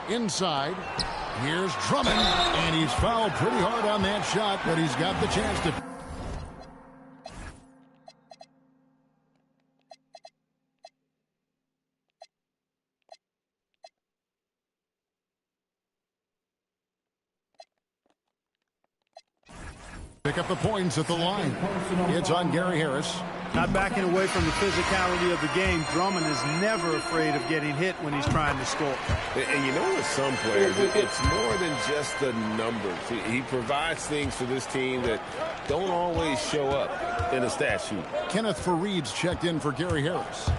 Inside. Here's Drummond. And he's fouled pretty hard on that shot, but he's got the chance to... pick up the points at the line. It's on Gary Harris. Not backing away from the physicality of the game. Drummond is never afraid of getting hit when he's trying to score. And you know, with some players, it's more than just the numbers. He provides things for this team that don't always show up in a stat sheet. Kenneth Fareed's checked in for Gary Harris.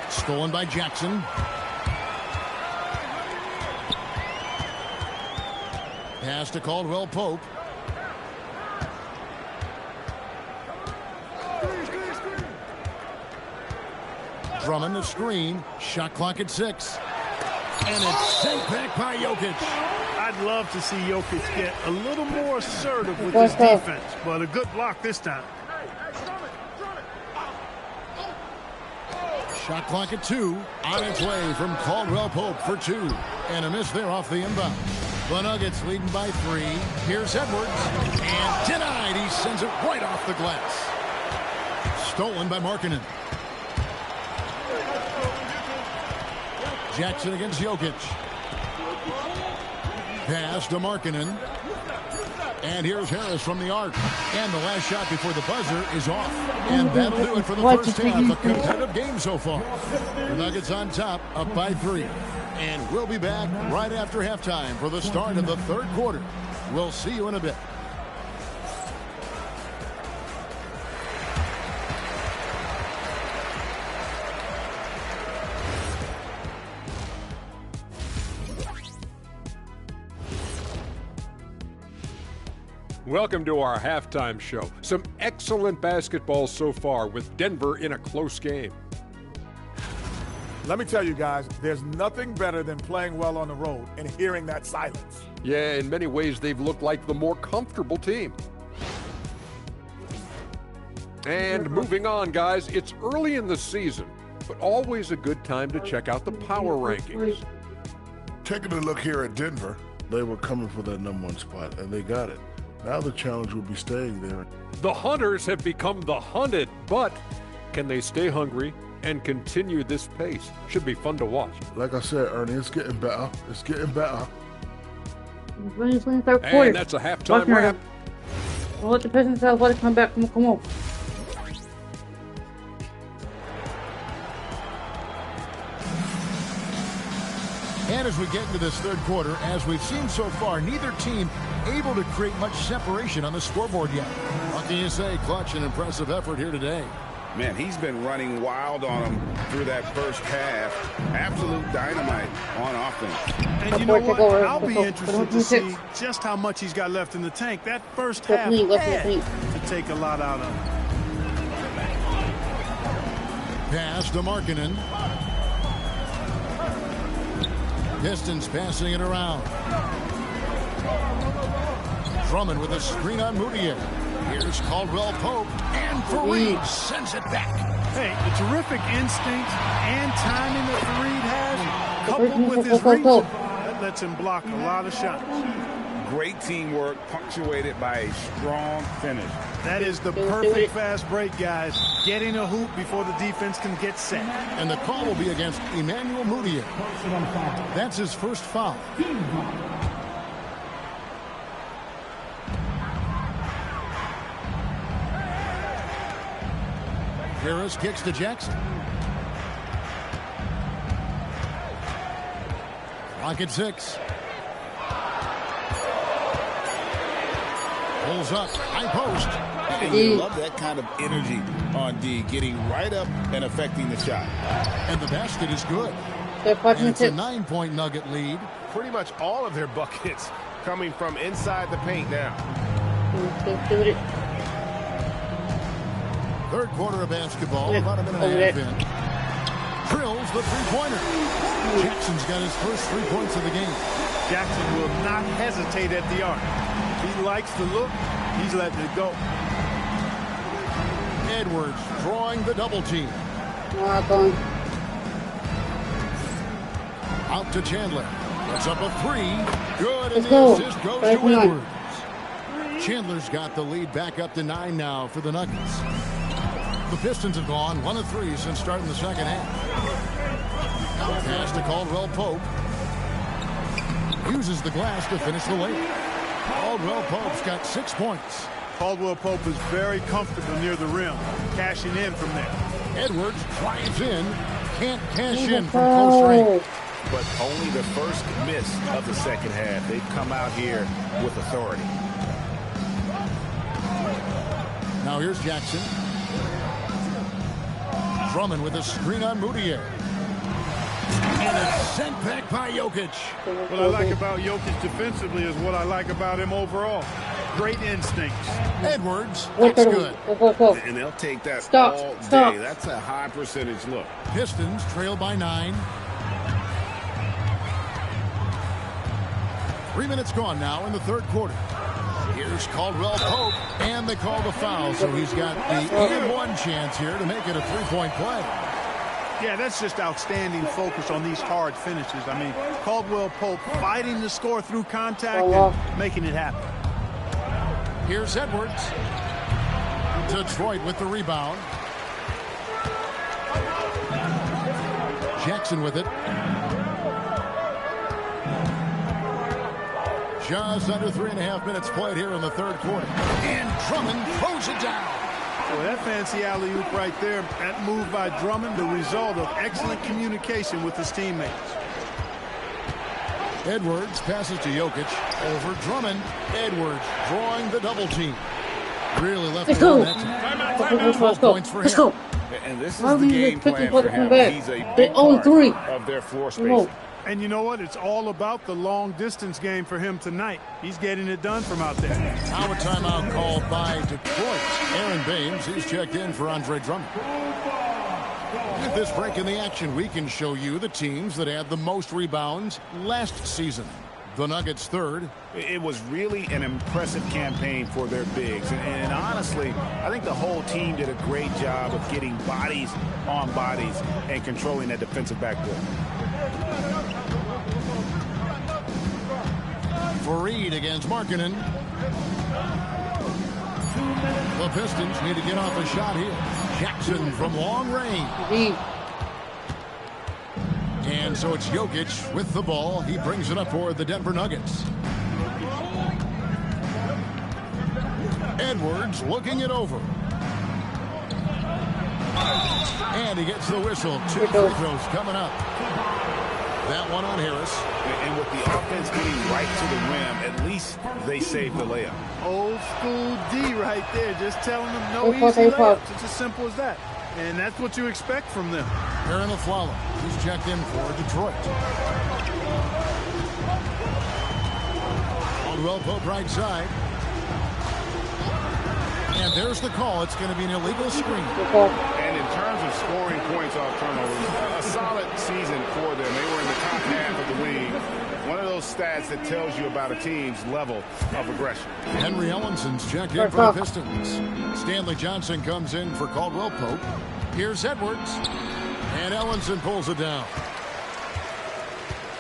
Stolen by Jackson. Pass to Caldwell Pope. Drummond, the screen. Shot clock at 6. And it's sent back by Jokic. I'd love to see Jokic get a little more assertive with his defense, but a good block this time. Shot clock at 2. On its way from Caldwell Pope for 2. And a miss there off the inbound. The Nuggets leading by 3. Here's Edwards. And denied. He sends it right off the glass. Stolen by Markkanen. Jackson against Jokic. Pass to Markkanen. And here's Harris from the arc. And the last shot before the buzzer is off. And that'll do it for the first half. A competitive game so far. The Nuggets on top, up by 3. And we'll be back right after halftime for the start of the third quarter. We'll see you in a bit. Welcome to our halftime show. Some excellent basketball so far with Denver in a close game. Let me tell you guys, there's nothing better than playing well on the road and hearing that silence. Yeah, in many ways they've looked like the more comfortable team. And moving on, guys, it's early in the season, but always a good time to check out the power rankings. Taking a look here at Denver, they were coming for that #1 spot, and they got it. Now the challenge will be staying there. The Hunters have become the hunted, but can they stay hungry and continue this pace? Should be fun to watch. Like I said, Ernie, it's getting better. It's getting better. And that's a halftime wrap. I'll let the Pistons have let it come back. Come on. And as we get into this third quarter, as we've seen so far, neither team able to create much separation on the scoreboard yet. What can you say? Clutch, an impressive effort here today. Man, he's been running wild on them through that first half. Absolute dynamite on offense. And you know what? I'll be interested to see just how much he's got left in the tank. That first half had to take a lot out of him. Pass to Markkanen. Pistons passing it around. Drummond with a screen on Moutier. Here's Caldwell Pope, and Fareed sends it back. Hey, the terrific instinct and timing that Fareed has, coupled with his reach, that lets him block a lot of shots. Great teamwork, punctuated by a strong finish. That is the perfect fast break, guys. Getting a hoop before the defense can get set. And the call will be against Emmanuel Moutier. That's his first foul. Harris kicks to Jackson. Clock at 6. Pulls up, high post. And you love that kind of energy on D, getting right up and affecting the shot. And the basket is good. And it's a 9-point Nugget lead. Pretty much all of their buckets coming from inside the paint now. Third quarter of basketball, about a minute and a half in. Drills the three-pointer. Jackson's got his first 3 points of the game. Jackson will not hesitate at the arc. He likes the look. He's letting it go. Edwards drawing the double team. Out to Chandler. That's up a 3. Good, and the assist goes to Edwards. Chandler's got the lead back up to 9 now for the Nuggets. The Pistons have gone 1 of 3 since starting the second half. Pass to Caldwell Pope. Uses the glass to finish the layup. Caldwell Pope's got 6 points. Caldwell Pope is very comfortable near the rim, cashing in from there. Edwards drives in, can't cash in from close range. But only the first miss of the second half. They've come out here with authority. Now here's Jackson. Drummond with a screen on Moutier. And it's sent back by Jokic. What I like about Jokic defensively is what I like about him overall. Great instincts. Edwards, that's good. And they'll take that all day. That's a high percentage look. Pistons trail by 9. 3 minutes gone now in the third quarter. Here's Caldwell Pope, and they call the foul, so he's got the and-one chance here to make it a 3-point play. Yeah, that's just outstanding focus on these hard finishes. I mean, Caldwell Pope fighting the score through contact and making it happen. Here's Edwards. Detroit with the rebound. Jackson with it. Just under 3.5 minutes played here in the third quarter. And Drummond throws it down. Boy, that fancy alley-oop right there, that move by Drummond, the result of excellent communication with his teammates. Edwards passes to Jokic. Over Drummond. Edwards drawing the double team. Really left it on that time. 12 points for him. And this is the game plan for him. He's a big part of their floor space. And you know what? It's all about the long-distance game for him tonight. He's getting it done from out there. Now a timeout called by Detroit. Aaron Baines, he's checked in for Andre Drummond. At this break in the action, we can show you the teams that had the most rebounds last season. The Nuggets third. It was really an impressive campaign for their bigs. And honestly, I think the whole team did a great job of getting bodies on bodies and controlling that defensive backboard. Fareed against Markkanen. The Pistons need to get off a shot here. Jackson from long range. And so it's Jokic with the ball. He brings it up for the Denver Nuggets. Edwards looking it over. And he gets the whistle. 2 free throws coming up. That one on Harris. And with the offense getting right to the rim, at least they saved the layup. Old school D right there, just telling them no easy layups. It's as simple as that. And that's what you expect from them. Aaron Aflalo, who's checked in for Detroit. Caldwell Pope right side. And there's the call. It's going to be an illegal screen. And in terms of scoring points off turnovers, a solid season for them. They were in the top half of the league. One of those stats that tells you about a team's level of aggression. Henry Ellinson's checked in for the Pistons. Stanley Johnson comes in for Caldwell Pope. Here's Edwards. And Ellinson pulls it down.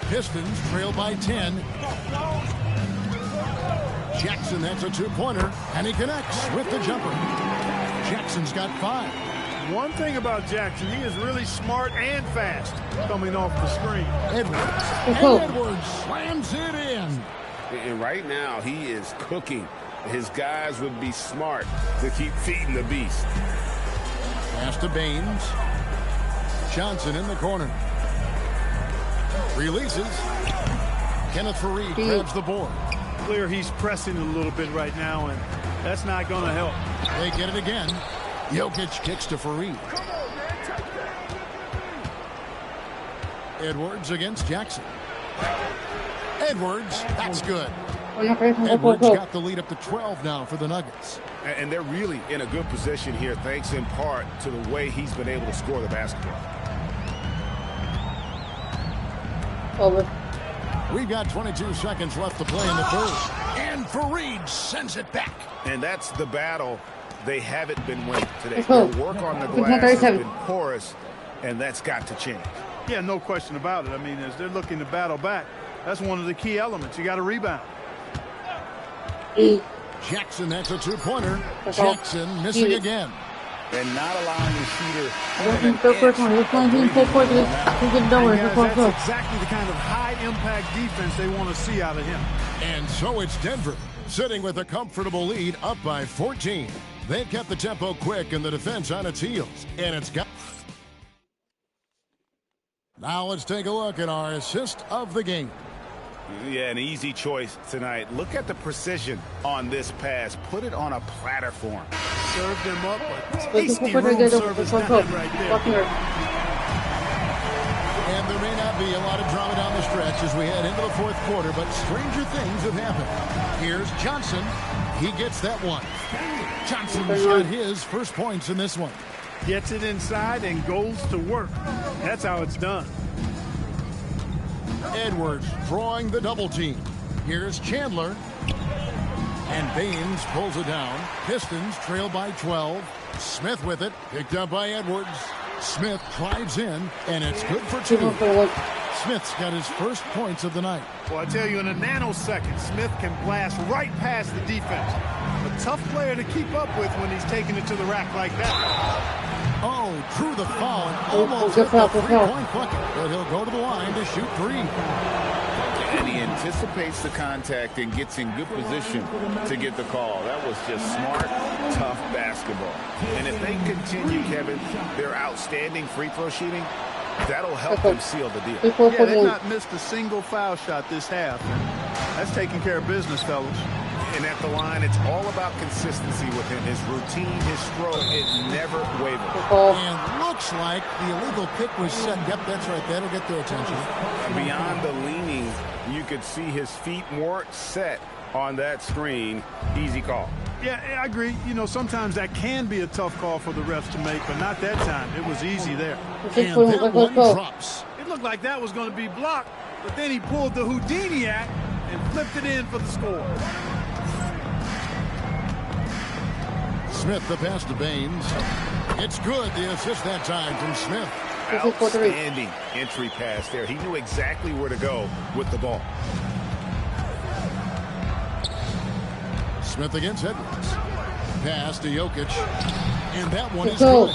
Pistons trail by 10. Jackson, that's a 2-pointer, and he connects with the jumper. Jackson's got 5. One thing about Jackson, he is really smart and fast coming off the screen. Edwards. And Edwards slams it in. And right now, he is cooking. His guys would be smart to keep feeding the beast. Pass to Baines. Johnson in the corner. Releases. Kenneth Fareed grabs the board. clear he's pressing a little bit right now, and that's not going to help. They get it again. Jokic kicks to Fareed. Edwards against Jackson. Edwards, that's good. Edwards got the lead up to 12 now for the Nuggets. And they're really in a good position here, thanks in part to the way he's been able to score the basketball. Over. We've got 22 seconds left to play in the third. And Fareed sends it back. And that's the battle they haven't been winning today. Their work on the glass has been porous, and that's got to change. Yeah, no question about it. I mean, as they're looking to battle back, that's one of the key elements. You got to rebound. Jackson, that's a two-pointer. Jackson missing again. And not allowing the shooter. That's exactly the kind of high-impact defense they want to see out of him. And so it's Denver, sitting with a comfortable lead, up by 14. They've kept the tempo quick and the defense on its heels. And it's got... Now let's take a look at our assist of the game. Yeah, an easy choice tonight. Look at the precision on this pass. Put it on a platter for him. Served him up, but tasty room service down right there. And there may not be a lot of drama down the stretch as we head into the fourth quarter, but stranger things have happened. Here's Johnson. He gets that one. Johnson's got his first points in this one. Gets it inside and goes to work. That's how it's done. Edwards drawing the double team. Here's Chandler. And Baines pulls it down. Pistons trail by 12. Smith with it. Picked up by Edwards. Smith drives in, and it's good for two. Smith's got his first points of the night. Well, I tell you, in a nanosecond, Smith can blast right past the defense. A tough player to keep up with when he's taking it to the rack like that. Oh, drew the foul and almost hit the three-point bucket. But he'll go to the line to shoot three. And he anticipates the contact and gets in good position to get the call. That was just smart, tough basketball. And if they continue, Kevin, their outstanding free throw shooting, that'll help them seal the deal. Yeah, they've not missed a single foul shot this half. That's taking care of business, fellas. And at the line, it's all about consistency with him. His routine, his stroke, it never wavers. And looks like the illegal pick was set. Yep, that's right. That'll get their attention. Beyond the leaning, you could see his feet weren't set on that screen. Easy call. Yeah, I agree. You know, sometimes that can be a tough call for the refs to make, but not that time. It was easy there. And that one drops. It looked like that was going to be blocked, but then he pulled the Houdini act and flipped it in for the score. Smith the pass to Baines. It's good. The assist that time from Smith. Outstanding entry pass there. He knew exactly where to go with the ball. Smith against Edwards. Pass to Jokic. And that one is good.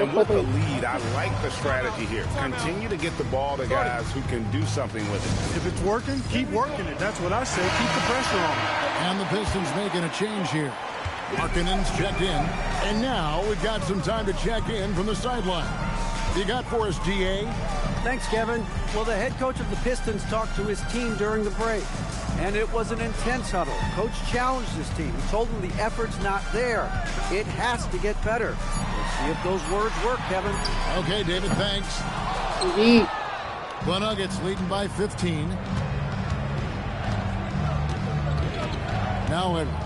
And with the lead, I like the strategy here. Continue to get the ball to guys who can do something with it. If it's working, keep working it. That's what I say. Keep the pressure on. And the Pistons making a change here. Markkanen's checked in. And now we've got some time to check in from the sideline. You got for us, DA? Thanks, Kevin. Well, the head coach of the Pistons talked to his team during the break, and it was an intense huddle. Coach challenged his team. He told them the effort's not there. It has to get better. We'll see if those words work, Kevin. Okay, David, thanks. Indeed. The Nuggets leading by 15. Now Edwards.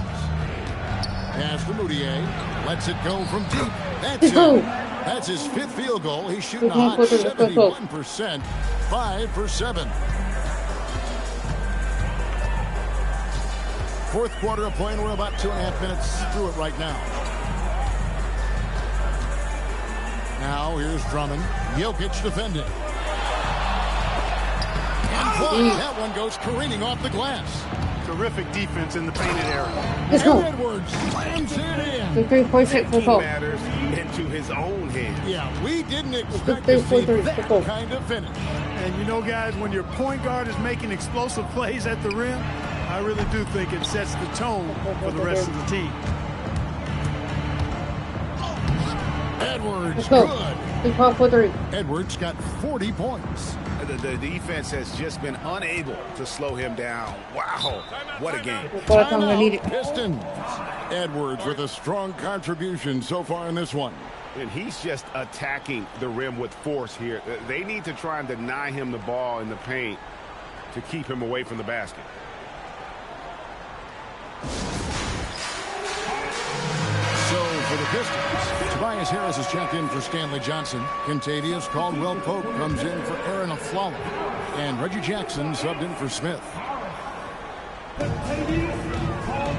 Pass to Moutier. Lets it go from deep. That's it. That's his fifth field goal. He's shooting a hot 71%. 5 for 7. Fourth quarter of play, and we're about 2.5 minutes through it right now. Now here's Drummond. Jokic defending. And that one goes careening off the glass. Terrific defense in the painted area. Let's go. Edwards slams it in. He matters into his own hands. Yeah, we didn't expect to see that kind of finish. And you know, guys, when your point guard is making explosive plays at the rim, I really do think it sets the tone for the rest of the team. Edwards, good. For 3. Edwards got 40 points. The defense has just been unable to slow him down. Wow, what a game. Timeout, Pistons. Edwards with a strong contribution so far in this one. And he's just attacking the rim with force here. They need to try and deny him the ball in the paint to keep him away from the basket. So for the Pistons, Tobias Harris is checked in for Stanley Johnson. Contavious Caldwell-Pope comes in for Aaron Aflalo. And Reggie Jackson subbed in for Smith.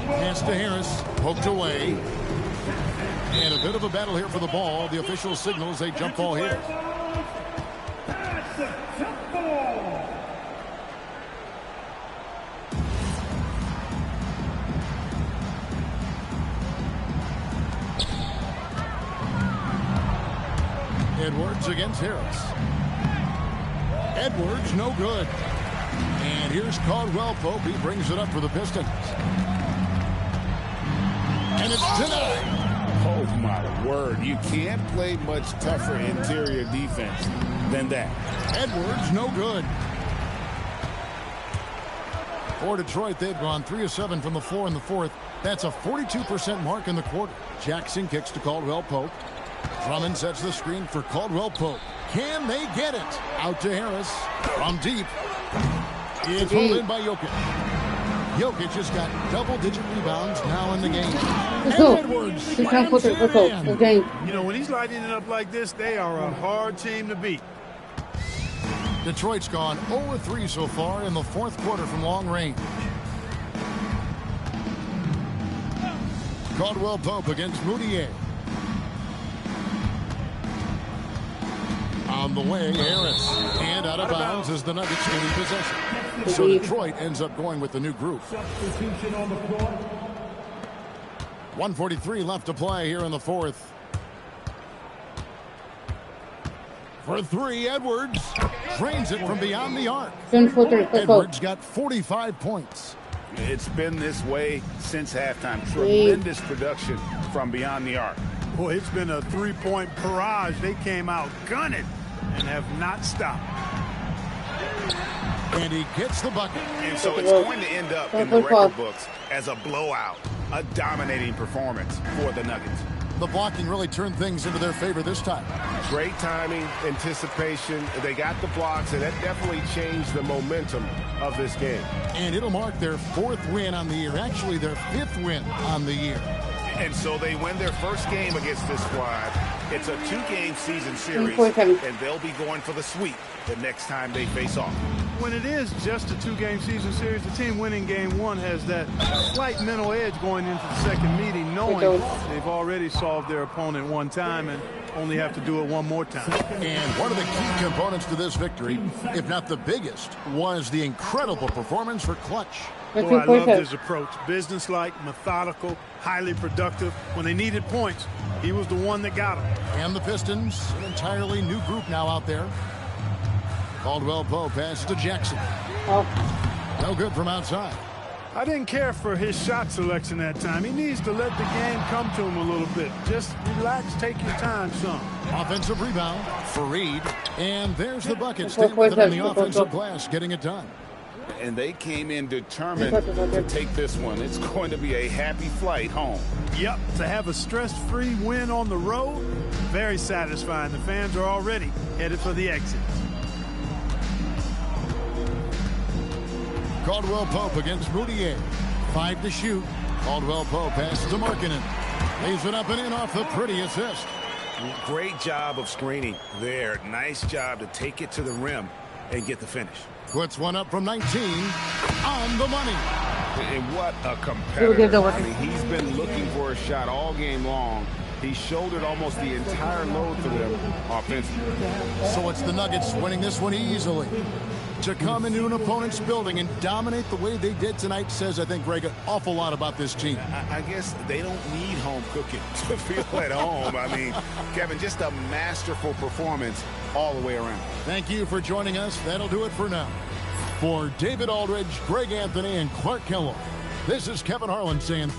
Pass to Harris, poked away. And a bit of a battle here for the ball. The official signals a jump ball here. Edwards against Harris. Edwards, no good. And here's Caldwell-Pope. He brings it up for the Pistons. And it's denied. Oh, my word. You can't play much tougher interior defense than that. Edwards, no good. For Detroit, they've gone 3 of 7 from the floor in the fourth. That's a 42% mark in the quarter. Jackson kicks to Caldwell-Pope. Drummond sets the screen for Caldwell-Pope. Can they get it? Out to Harris. From deep. It's pulled in by Jokic. Jokic has got double-digit rebounds now in the game. And Edwards slams it in. You know, when he's lighting it up like this, they are a hard team to beat. Detroit's gone 0-3 so far in the fourth quarter from long range. Caldwell-Pope against Moutier. On the way, Harris. And out of bounds as the Nuggets getting possession. So Detroit ends up going with the new group. 1:43 left to play here in the fourth. For three, Edwards drains it from beyond the arc. Edwards got 45 points. It's been this way since halftime. Tremendous production from beyond the arc. Boy, it's been a three-point barrage. They came out gunning and have not stopped. And he gets the bucket. And so it's going to end up in the record books as a blowout, a dominating performance for the Nuggets. The blocking really turned things into their favor this time. Great timing, anticipation. They got the blocks, and that definitely changed the momentum of this game. And it'll mark their fourth win on the year. Actually, their fifth win on the year. And so they win their first game against this squad. It's a two-game season series, and they'll be going for the sweep the next time they face off. When it is just a two-game season series, the team winning game one has that slight mental edge going into the second meeting, knowing they've already solved their opponent one time and only have to do it one more time. And one of the key components to this victory, if not the biggest, was the incredible performance for Clutch. Boy, I loved his approach. Businesslike, methodical, highly productive. When they needed points, he was the one that got them. And the Pistons, an entirely new group now out there. Caldwell-Pope passes to Jackson. No good from outside. I didn't care for his shot selection that time. He needs to let the game come to him a little bit. Just relax, take your time, son. Offensive rebound, Fareed. And there's the bucket. Staying with it on the offensive glass, getting it done. And they came in determined to take this one. It's going to be a happy flight home. Yep, to have a stress-free win on the road, very satisfying. The fans are already headed for the exit. Caldwell-Pope against Moutier. 5 to shoot. Caldwell-Pope passes to Markkanen. Leaves it up and in off the pretty assist. Great job of screening there. Nice job to take it to the rim and get the finish. Puts one up from 19 on the money. And what a competitor. I mean, he's been looking for a shot all game long. He shouldered almost the entire load for them offensively. So it's the Nuggets winning this one easily. To come into an opponent's building and dominate the way they did tonight says, I think, Greg, an awful lot about this team. I guess they don't need home cooking to feel at home. I mean, Kevin, just a masterful performance all the way around. Thank you for joining us. That'll do it for now. For David Aldridge, Greg Anthony, and Clark Kellogg, this is Kevin Harlan saying